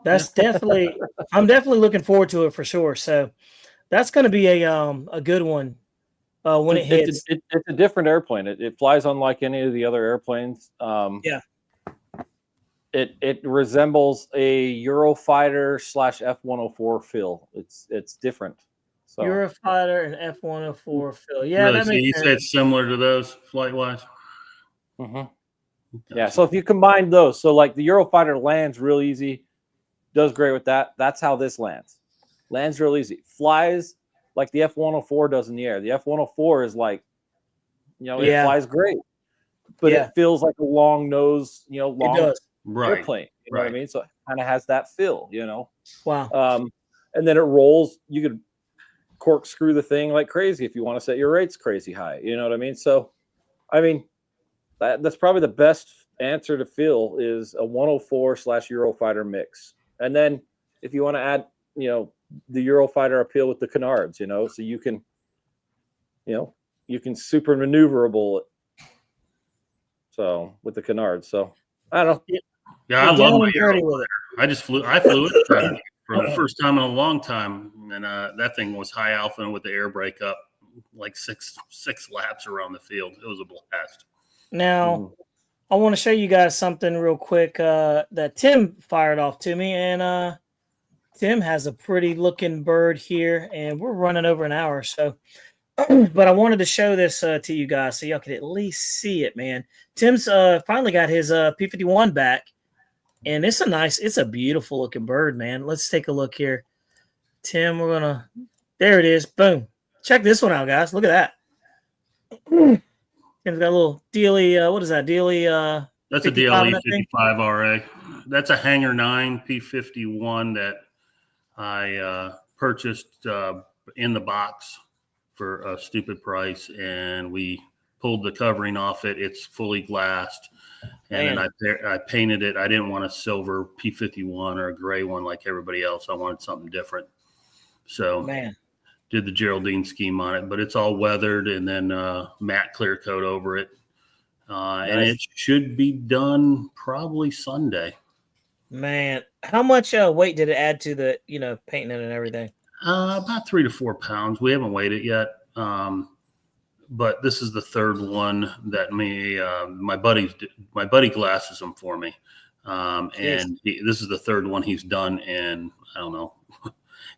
That's definitely. I'm definitely looking forward to it for sure. So that's going to be a good one when it hits. It's a different airplane. It flies unlike any of the other airplanes. Yeah. It resembles a Eurofighter / F-104 feel. It's different. So Eurofighter and F-104 feel. Yeah, really? that So makes you sense. say it's similar to those flight wise? Mm-hmm. Yeah. So if you combine those, so like the Eurofighter lands real easy, does great with that. That's how this lands. Lands real easy. Flies like the F-104 does in the air. The F-104 is like, it flies great, but it feels like a long nose, long airplane. You know what I mean? So it kind of has that feel, Wow. And then it rolls. You could corkscrew the thing like crazy if you want to set your rates crazy high. You know what I mean? So, I mean, that's probably the best answer to feel is a 104 / Eurofighter mix. And then if you want to add, the Eurofighter appeal with the canards, so you can super maneuverable it. So with the canards. So I don't know. Yeah, I love my Eurofighter. I flew it for the first time in a long time. And that thing was high alpha with the air brake up like six laps around the field. It was a blast. Now, I want to show you guys something real quick that Tim fired off to me. And Tim has a pretty looking bird here. And we're running over an hour. So, but I wanted to show this to you guys so y'all could at least see it, man. Tim's finally got his P-51 back. And it's a beautiful looking bird, man. Let's take a look here. Tim, there it is. Boom. Check this one out, guys. Look at that. Tim's got a little Dealy, what is that? Dealy, that's a DLE 55RA. That's a Hangar 9 P-51 that I purchased in the box for a stupid price, and we pulled the covering off it. It's fully glassed. And then I painted it. I didn't want a silver P-51 or a gray one like everybody else. I wanted something different. So did the Geraldine scheme on it, but it's all weathered and then matte clear coat over it. And it should be done probably Sunday. Man, how much weight did it add to the, painting it and everything? About 3 to 4 pounds. We haven't weighed it yet. But this is the third one that my buddy glasses them for me. And this is the third one he's done. And I don't know,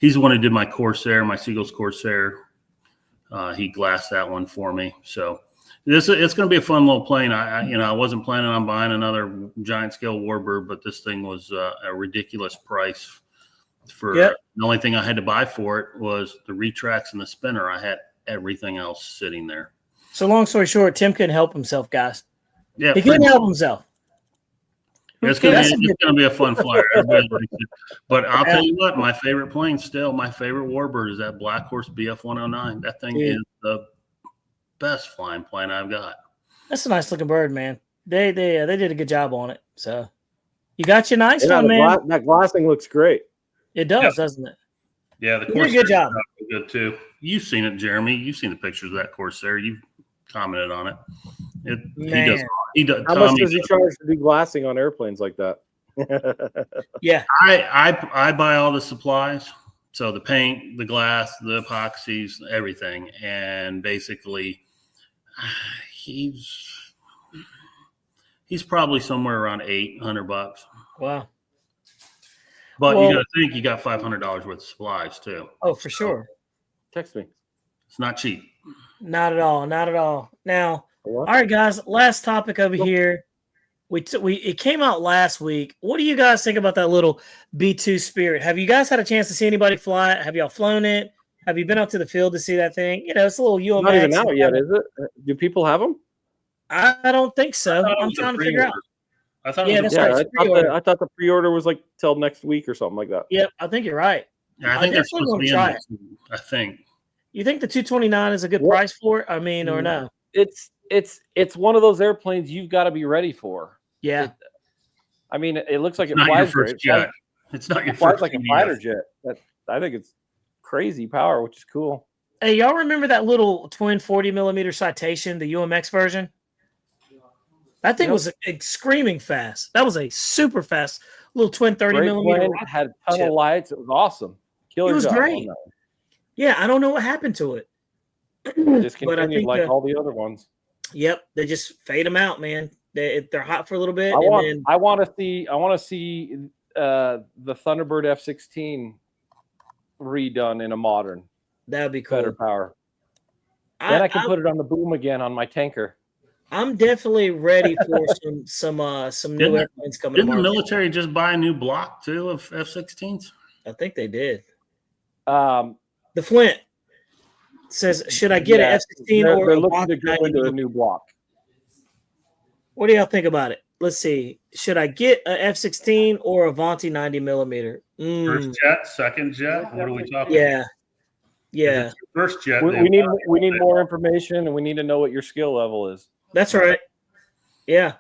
he's the one who did my Corsair, my Seagulls Corsair. He glassed that one for me. So it's going to be a fun little plane. I wasn't planning on buying another giant scale warbird, but this thing was a ridiculous price for the only thing I had to buy for it was the retracts and the spinner. I had everything else sitting there. So long story short, Tim couldn't help himself, guys. Yeah, he couldn't help himself. It's gonna be a fun flyer. But I'll tell you what, my favorite plane still, my favorite warbird is that Black Horse BF-109. That thing is the best flying plane I've got. That's a nice looking bird, man. They did a good job on it. So you got your nice Yeah, one, man. that glassing looks great. It does, doesn't it? Yeah, the You did a Corsair good job. good too. You've seen it, Jeremy. You've seen the pictures of that Corsair. You've commented on it. Man. He does. How much does he charge to do glassing on airplanes like that? Yeah. I buy all the supplies. So the paint, the glass, the epoxies, everything. And basically he's probably somewhere around $800. Wow. But you got to think you got $500 worth of supplies too. Oh, for sure. Text me. It's not cheap. Not at all. Not at all. Now, all right, guys. Last topic over here. It came out last week. What do you guys think about that little B2 Spirit? Have you guys had a chance to see anybody fly it? Have y'all flown it? Have you been up to the field to see that thing? You know, it's a little UMX. Not even out yet, is it? Do people have them? I don't think so. I'm trying to figure out. I thought Yeah, it was that's right. I thought the pre-order was like till next week or something like that. Yep, I think you're right. I think they're supposed to be in try next week, I think. You think the 229 is a good price for it? I mean, or no? It's one of those airplanes you've got to be ready for. Yeah. I mean, it looks like It's it not your flies first great. jet. It's not your It flies first like a jet. fighter jet. I think it's crazy power, which is cool. Hey, y'all remember that little twin 40mm Citation, the UMX version? That thing was screaming fast. That was a super fast little twin 30mm. It had a ton of lights. It was awesome. It was great. Yeah, I don't know what happened to it. Discontinued like all the other ones. Yep, they just fade them out, man. They're hot for a little bit. I want to see the Thunderbird F-16 redone in a modern. That would be cool. Better power. Then I can put it on the boom again on my tanker. I'm definitely ready for some new airplanes coming. Didn't the military just buy a new block too of F-16s? I think they did. The Flint says, "Should I get an F-16 or they're looking to go into a new block?" What do y'all think about it? Let's see. Should I get an F-16 or Avanti 90mm? First jet, second jet. What are we talking? Yeah. First jet. We need more information, and we need to know what your skill level is. That's right. Yeah.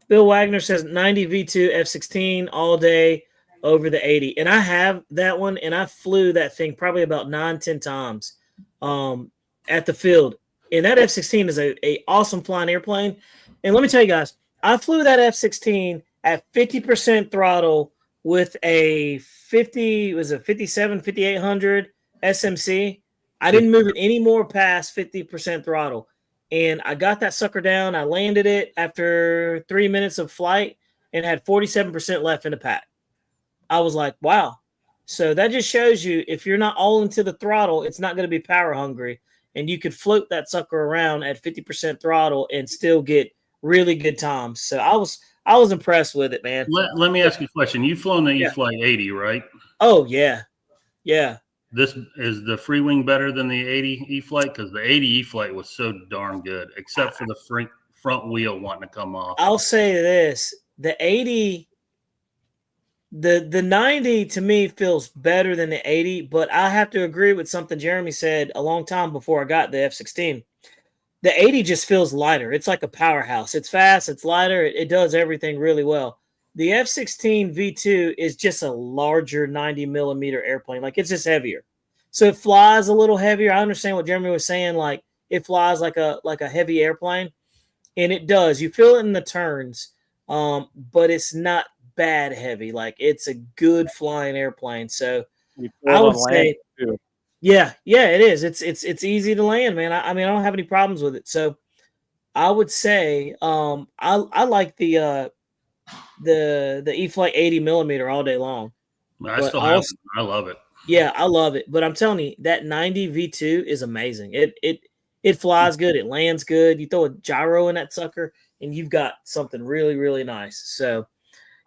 Bill Wagner says 90 V2 F-16 all day over the 80. And I have that one, and I flew that thing probably about 9-10 times at the field. And that F-16 is a awesome flying airplane. And let me tell you guys, I flew that F-16 at 50% throttle with a 5800 SMC. I didn't move it any more past 50% throttle. And I got that sucker down. I landed it after 3 minutes of flight and had 47% left in the pack. I was like, wow. So that just shows you if you're not all into the throttle, it's not going to be power hungry. And you could float that sucker around at 50% throttle and still get really good times. So I was impressed with it, man. Let me ask you a question. You've flown the E-Flight 80, right? Oh, yeah. Yeah. This is the free wing better than the 80 E-Flight? Because the 80 E-Flight was so darn good, except for the front wheel wanting to come off. I'll say this. The 80, the 90 to me feels better than the 80, but I have to agree with something Jeremy said a long time before I got the F-16. The 80 just feels lighter. It's like a powerhouse. It's fast. It's lighter. It does everything really well. The F-16 V2 is just a larger 90mm airplane. Like, it's just heavier. So it flies a little heavier. I understand what Jeremy was saying. Like, it flies like a heavy airplane. And it does. You feel it in the turns. But it's not bad heavy. Like, it's a good flying airplane. So I would say, yeah, it is. It's easy to land, man. I mean, I don't have any problems with it. So I would say I like the E-Flight 80mm all day long. I still have it. I love it. Yeah, I love it. But I'm telling you, that 90 V2 is amazing. It flies good. It lands good. You throw a gyro in that sucker, and you've got something really, really nice. So,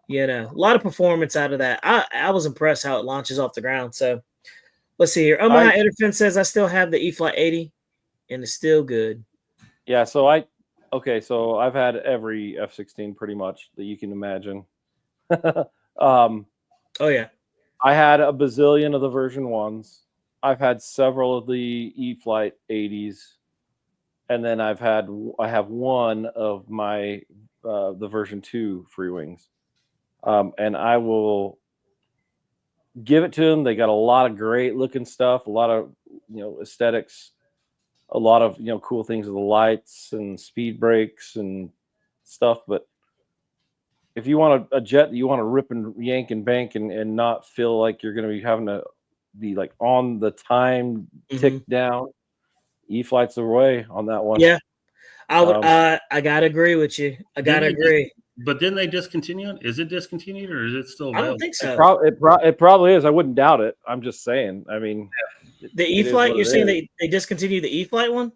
a lot of performance out of that. I was impressed how it launches off the ground. So, let's see here. Omaha Ederfin says, I still have the E-Flight 80, and it's still good. Yeah, so I've had every F-16 pretty much that you can imagine. Oh, yeah. I had a bazillion of the version 1s. I've had several of the E-Flight 80s. And then I have one of my the version 2 free wings, and I will give it to them. They got a lot of great looking stuff, a lot of aesthetics, a lot of cool things with the lights and speed brakes and stuff. But if you want a jet that you want to rip and yank and bank and not feel like you're going to be having to be like on the time tick down, E-Flight's the way on that one. Yeah, I would. I gotta agree with you. I gotta agree. But didn't they discontinue it? Is it discontinued or is it still available? I don't think so. It probably is. I wouldn't doubt it. I'm just saying. I mean, the E-Flight. You're saying they discontinued the E-Flight one?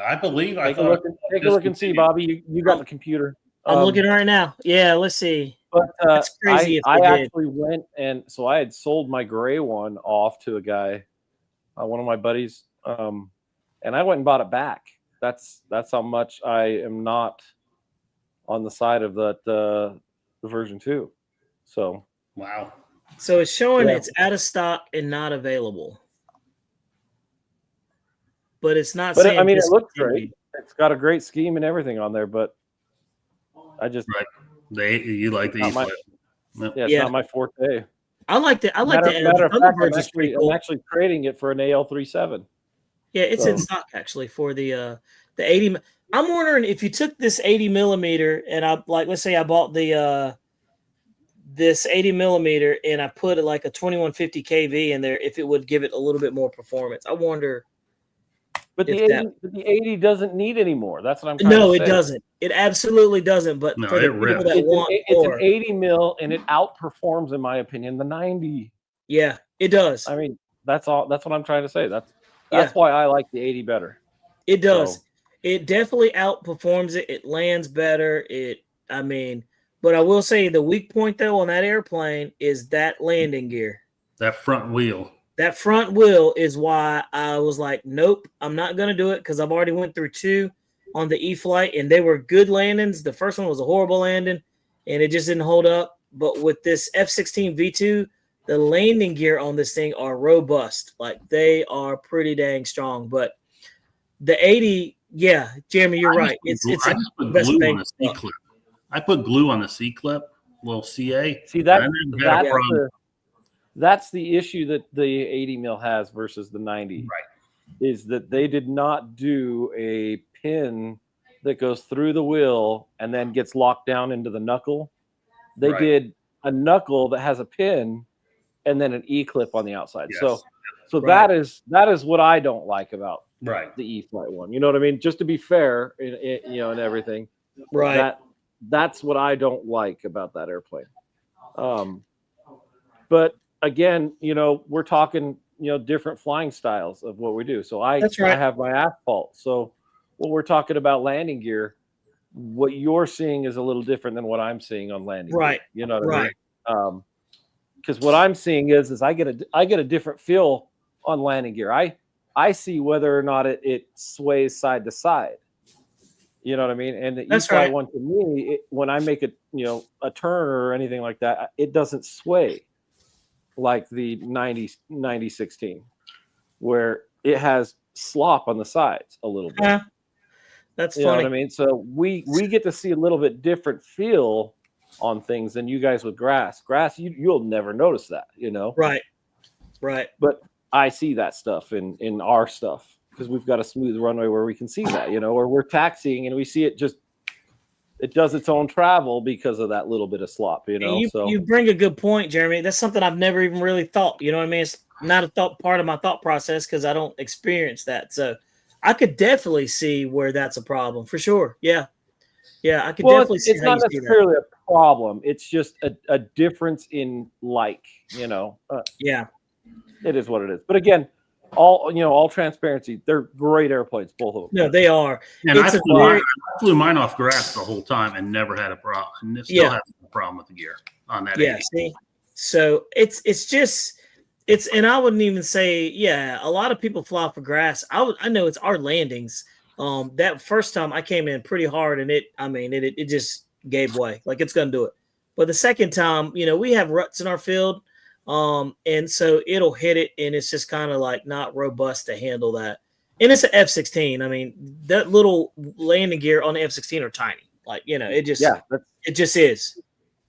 I believe. Take a look and see, Bobby. You got the computer. I'm looking right now. Yeah, let's see. But that's crazy. I actually went and so I had sold my gray one off to a guy, one of my buddies, and I went and bought it back. That's how much I am not on the side of that the version 2. So wow. So it's showing it's out of stock and not available. But it's not. But I mean, it looks great. It's got a great scheme and everything on there. But I just you like the E-Flight. It's not my forte. I like the matter of fact, I'm actually creating it for an AL-37. Yeah, it's in stock actually for the 80. I'm wondering if you took this 80 millimeter and let's say I bought the this 80 millimeter and I put like a 2150 kV in there, if it would give it a little bit more performance. I wonder. But the 80 doesn't need any more. That's what I'm trying to say. No, it doesn't. It absolutely doesn't. But for the people that want it's an 80 mil, and it outperforms, in my opinion, the 90. Yeah, it does. I mean, that's all. That's what I'm trying to say. That's why I like the 80 better. It does. So. It definitely outperforms it. It lands better. But I will say the weak point though on that airplane is that landing gear. That front wheel. That front wheel is why I was like, nope, I'm not going to do it because I've already went through 2 on the E-Flight, and they were good landings. The first one was a horrible landing, and it just didn't hold up. But with this F-16 V2, the landing gear on this thing are robust. Like, they are pretty dang strong. But the 80, yeah, Jeremy, you're right. It's I put glue on the C-clip. I put glue on the C-clip, little CA. See, that's the issue that the 80 mil has versus the 90. Right. Is that they did not do a pin that goes through the wheel and then gets locked down into the knuckle. They did a knuckle that has a pin and then an E-clip on the outside. Yes. So that is what I don't like about the E-Flight one. You know what I mean? Just to be fair, and everything. Right. That's what I don't like about that airplane. But again, we're talking, different flying styles of what we do. So I have my asphalt. So when we're talking about landing gear, what you're seeing is a little different than what I'm seeing on landing gear. You know what I mean? Because what I'm seeing is I get a different feel on landing gear. I see whether or not it sways side to side. You know what I mean? And the E-Flight one to me, when I make a turn or anything like that, it doesn't sway like the 90-16, where it has slop on the sides a little bit. Yeah, that's funny. You know what I mean? So we get to see a little bit different feel on things than you guys with grass. Grass, you'll never notice that, Right. But I see that stuff in our stuff because we've got a smooth runway where we can see that, or we're taxiing and we see it does its own travel because of that little bit of slop, You bring a good point, Jeremy. That's something I've never even really thought. You know what I mean? It's not a part of my thought process because I don't experience that. So I could definitely see where that's a problem for sure. Yeah, I could definitely see. It's not necessarily a problem. It's just a difference in yeah, it is what it is. But again, all transparency, they're great airplanes, both of them. No, they are. And I flew mine off grass the whole time and never had a problem. And still have a problem with the gear on that. Yeah, see? So it's and I wouldn't even say, a lot of people fly for grass. I know it's our landings. That first time I came in pretty hard and it just gave way. Like it's gonna do it. But the second time, we have ruts in our field. And so it'll hit it and it's just kind of like not robust to handle that. And it's an F-16. I mean, that little landing gear on the F-16 are tiny. Like, you know, it just is.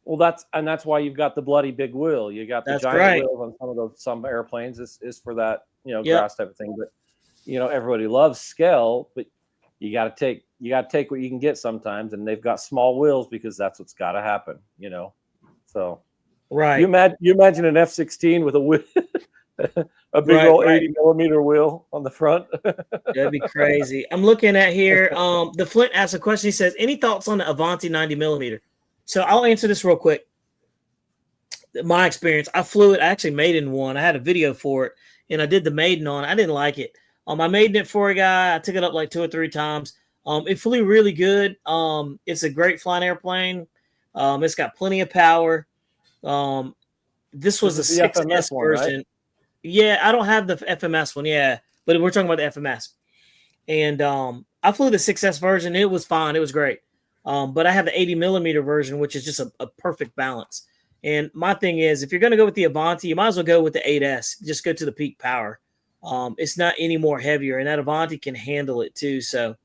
Well, that's why you've got the bloody big wheel. You got the giant wheels on some airplanes is for that, you know, grass type of thing. But you know, everybody loves scale, but you got to take what you can get sometimes, and they've got small wheels because that's what's got to happen, you know. So right, you imagine an F-16 with a wheel, a big old 80mm wheel on the front. That'd be crazy. I'm looking at here. The Flint asked a question. He says, "Any thoughts on the Avanti 90mm?" So I'll answer this real quick. My experience, I flew it. I actually maiden one. I had a video for it, and I did the maiden on. I didn't like it. I maidened it for a guy. I took it up like 2 or 3 times. It flew really good. It's a great flying airplane. It's got plenty of power. This was the 6S version. Right? Yeah, I don't have the FMS one. Yeah, but we're talking about the FMS. And I flew the 6S version. It was fine. It was great. But I have the 80mm version, which is just a perfect balance. And my thing is, if you're going to go with the Avanti, you might as well go with the 8S. Just go to the peak power. It's not any more heavier, and that Avanti can handle it too. So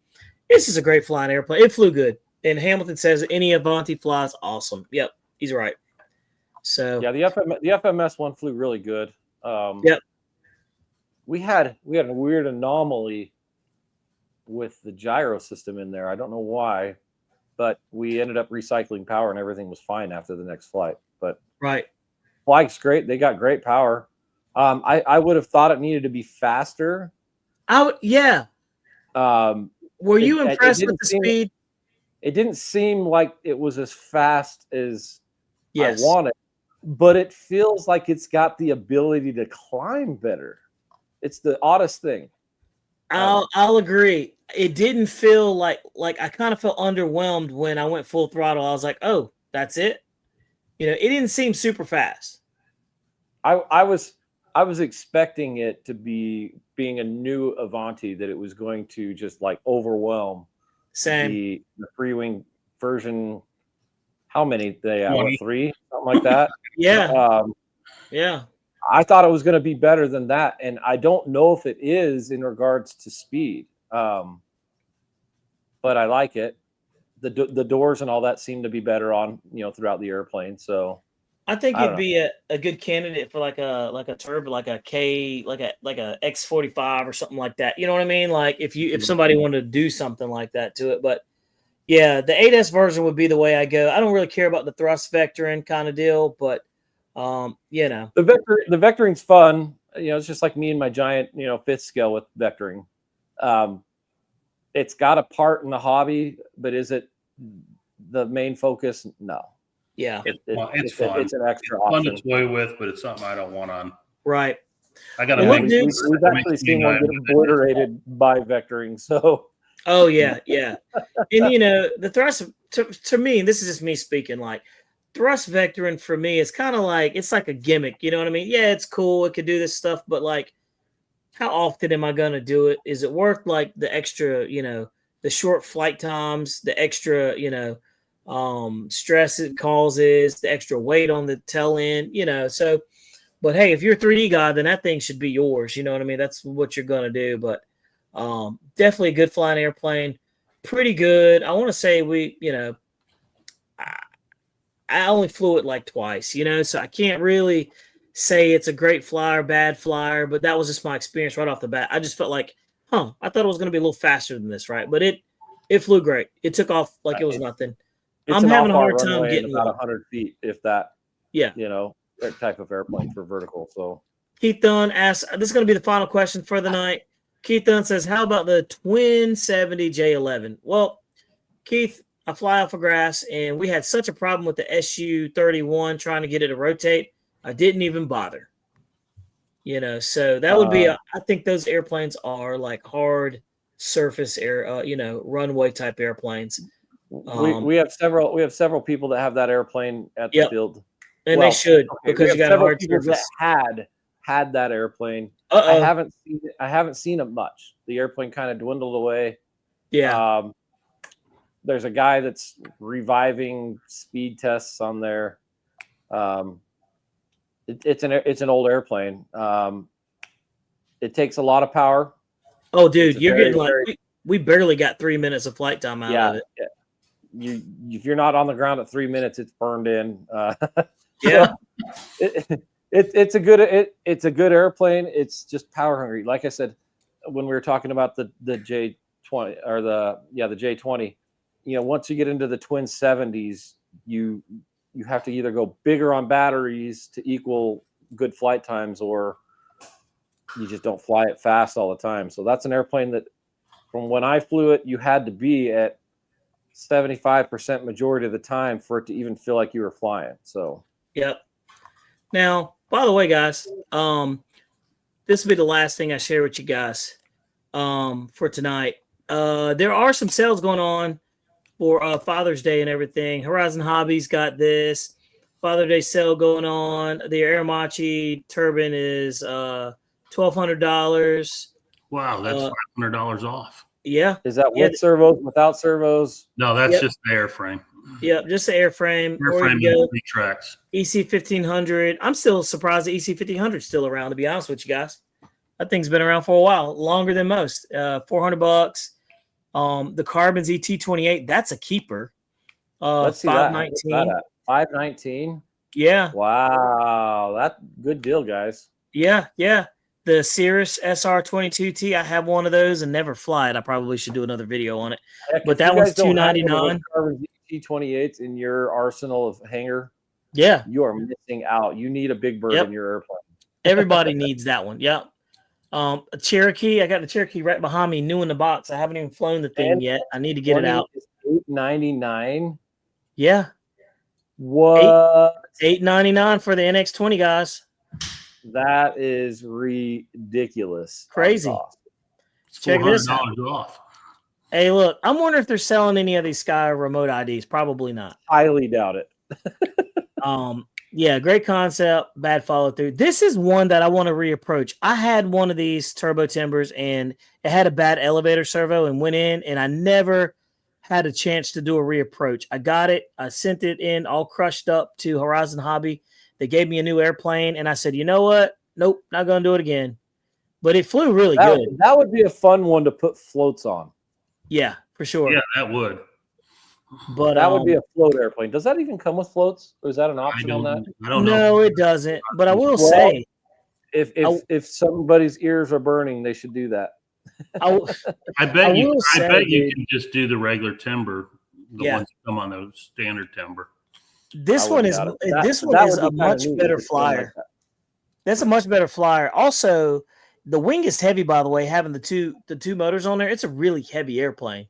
this is a great flying airplane. It flew good. And Hamilton says any Avanti flies awesome. Yep, he's right. So yeah, the FMS one flew really good. Yep. We had a weird anomaly with the gyro system in there. I don't know why, but we ended up recycling power and everything was fine after the next flight. But flight's great. They got great power. I would have thought it needed to be faster. Were you impressed with the speed? It didn't seem like it was as fast as I wanted, but it feels like it's got the ability to climb better. It's the oddest thing. I'll agree. It didn't feel like I kind of felt underwhelmed when I went full throttle. I was like, oh, that's it. You know, it didn't seem super fast. I was expecting it to being a new Avanti, that it was going to just like overwhelm the free wing version. How many they have? 3, something like that. Yeah. I thought it was going to be better than that, and I don't know if it is in regards to speed. But I like it. The doors and all that seem to be better on, you know, throughout the airplane. So I think it'd be a good candidate for like a turbo, like a X45 or something like that. You know what I mean? Like if somebody wanted to do something like that to it. But yeah, the 8S version would be the way I go. I don't really care about the thrust vectoring kind of deal, but you know, the vectoring's fun. You know, it's just like me and my giant, you know, 5th scale with vectoring. It's got a part in the hobby, but is it the main focus? No. Yeah, it's fun. It's an extra fun option to toy with, but it's something I don't want on. Right. I got to we've actually seen one get obliterated by vectoring. So. Oh yeah, yeah. And you know, the thrust to me, and this is just me speaking, like thrust vectoring for me is kind of like, it's like a gimmick. You know what I mean? Yeah, it's cool. It could do this stuff, but like, how often am I going to do it? Is it worth like the extra, you know, the short flight times, the extra, you know, stress it causes, the extra weight on the tail end, you know? So, but hey, if you're a 3D guy, then that thing should be yours. You know what I mean? That's what you're going to do. But definitely a good flying airplane. Pretty good. I want to say you know, I only flew it like twice, you know, so I can't really say it's a great flyer, bad flyer, but that was just my experience right off the bat. I just felt like, I thought it was going to be a little faster than this, right? But it flew great. It took off like it was nothing. I'm having a hard time getting about 100 feet, if that. Yeah, you know, that type of airplane for vertical. So Keith Dunn asks, this is going to be the final question for the night. Keith Dunn says, how about the Twin 70 J11? Well, Keith, I fly off of grass, and we had such a problem with the SU-31 trying to get it to rotate. I didn't even bother. You know, so that would be, I think those airplanes are like hard surface air, you know, runway type airplanes. We have several people that have that airplane at the field. And they should, because you got a hard surface. That had that airplane. I haven't seen it much. The airplane kind of dwindled away. Yeah. There's a guy that's reviving speed tests on there. It's an old airplane. It takes a lot of power. Oh, dude, you're getting like we barely got 3 minutes of flight time out of it. if you're not on the ground at 3 minutes, it's burned in. Yeah. It's a good airplane. It's just power hungry. Like I said, when we were talking about the J20 or the J20, once you get into the twin 70s, you have to either go bigger on batteries to equal good flight times, or you just don't fly it fast all the time. So that's an airplane that, from when I flew it, you had to be at 75% majority of the time for it to even feel like you were flying. So, yep. Now, by the way, guys, this will be the last thing I share with you guys for tonight. There are some sales going on for Father's Day and everything. Horizon Hobbies got this Father's Day sale going on. The Aermachi turbine is $1,200. Wow, that's $500 off. Yeah. Is that with servos, without servos? No, that's just the airframe. Yep, just the airframe. Airframe and 3 tracks. EC1500. I'm still surprised the EC1500 is still around, to be honest with you guys. That thing's been around for a while, longer than most. $400. The Carbon's ET28, that's a keeper. Let's see $519. $519. Yeah. Wow, that's good deal, guys. Yeah. The Cirrus SR22T, I have one of those and never fly it. I probably should do another video on it. Heck, but that one's $299. ET28s in your arsenal of hangar. Yeah. You are missing out. You need a big bird in your airplane. Everybody needs that one. Yeah. A Cherokee. I got the Cherokee right behind me, new in the box. I haven't even flown the thing yet. I need to get it out. $899. Yeah. What? $899 for the NX20, guys. That is ridiculous. Crazy. Awesome. Check this out. Off. Hey, look, I'm wondering if they're selling any of these Sky remote IDs. Probably not. Highly doubt it. Yeah, great concept, bad follow through. This is one that I want to reapproach. I had one of these turbo timbers and it had a bad elevator servo and went in, and I never had a chance to do a reapproach. I got it. I sent it in all crushed up to Horizon Hobby. They gave me a new airplane, and I said, you know what? Nope, not going to do it again. But it flew really good. That would be a fun one to put floats on. Yeah, for sure. Yeah, that would. But that would be a float airplane. Does that even come with floats, or is that an option on that? I don't know. No, it doesn't. But I will say, if somebody's ears are burning, they should do that. I bet you can just do the regular timber, the ones that come on the standard timber. This one is a much better flyer. That's a much better flyer. Also, the wing is heavy, by the way, having the two motors on there. It's a really heavy airplane.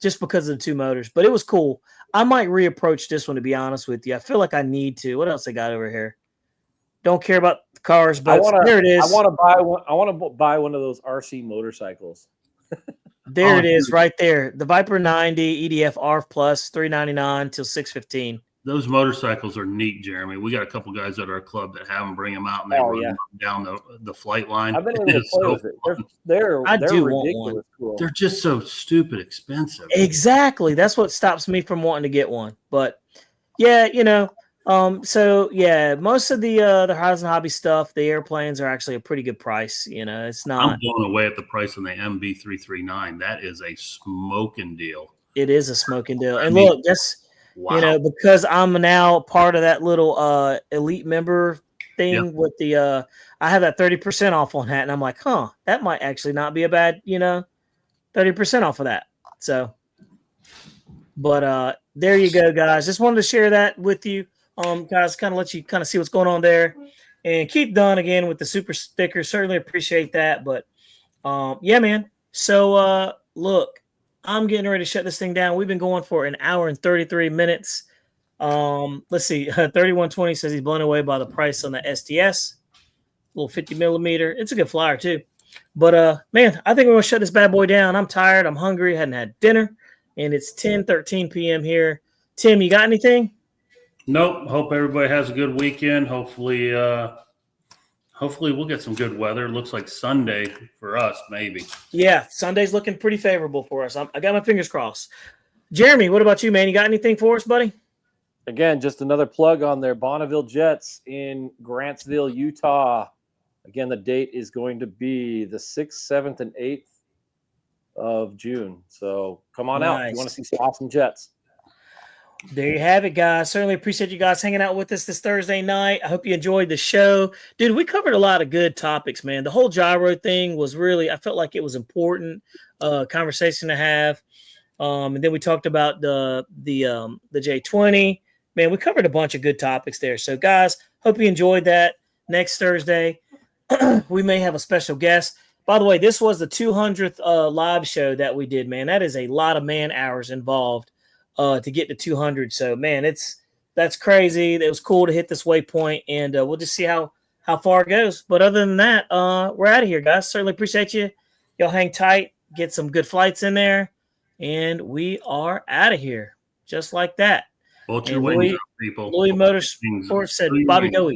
Just because of the two motors. But it was cool. I might reapproach this one, to be honest with you. I feel like I need to. What else I got over here? Don't care about the cars, but there it is. I want to buy one. I want to buy one of those RC motorcycles. There it is, right there. The Viper 90 EDF ARF Plus, $399 till $615. Those motorcycles are neat, Jeremy. We got a couple guys at our club that have them, bring them out, and they run them down the flight line. I've been able to play with it. They're ridiculous cool. They're just so stupid expensive. Exactly. That's what stops me from wanting to get one. But yeah, so yeah, most of the Horizon Hobby stuff, the airplanes are actually a pretty good price. It's not. I'm blown away at the price on the MB339. That is a smoking deal. It is a smoking deal. And look, because I'm now part of that little elite member thing with the I have that 30% off on that, and I'm like, that might actually not be a bad, 30% off of that. So, but there you go, guys. Just wanted to share that with you. Guys, kind of let you kind of see what's going on there. And Keith Dunn again with the super sticker. Certainly appreciate that. But yeah, man. So look, I'm getting ready to shut this thing down. We've been going for an hour and 33 minutes. Let's see. 3120 says he's blown away by the price on the STS. Little 50 millimeter. It's a good flyer too. But man, I think we're gonna shut this bad boy down. I'm tired. I'm hungry. Hadn't had dinner, and it's 10:13 p.m. here. Tim, you got anything? Nope. Hope everybody has a good weekend. Hopefully we'll get some good weather. It looks like Sunday for us, maybe. Yeah, Sunday's looking pretty favorable for us. I got my fingers crossed. Jeremy, what about you, man? You got anything for us, buddy? Again, just another plug on their Bonneville Jets in Grantsville, Utah. Again, the date is going to be the 6th, 7th, and 8th of June. So come on out if you want to see some awesome jets. There you have it, guys. Certainly appreciate you guys hanging out with us this Thursday night. I hope you enjoyed the show. Dude, we covered a lot of good topics, man. The whole gyro thing was really, I felt like it was important conversation to have. And then we talked about the J20. Man, we covered a bunch of good topics there. So, guys, hope you enjoyed that. Next Thursday, we may have a special guest. By the way, this was the 200th live show that we did, man. That is a lot of man hours involved to get to 200. So, man, that's crazy. It was cool to hit this waypoint, and we'll just see how far it goes. But other than that, we're out of here, guys. Certainly appreciate you. Y'all hang tight, get some good flights in there, and we are out of here just like that. Bolt your wings up, people. Louis Motorsports said, Bobby Doe.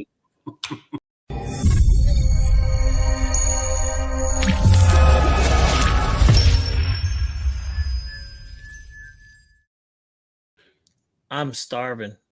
I'm starving.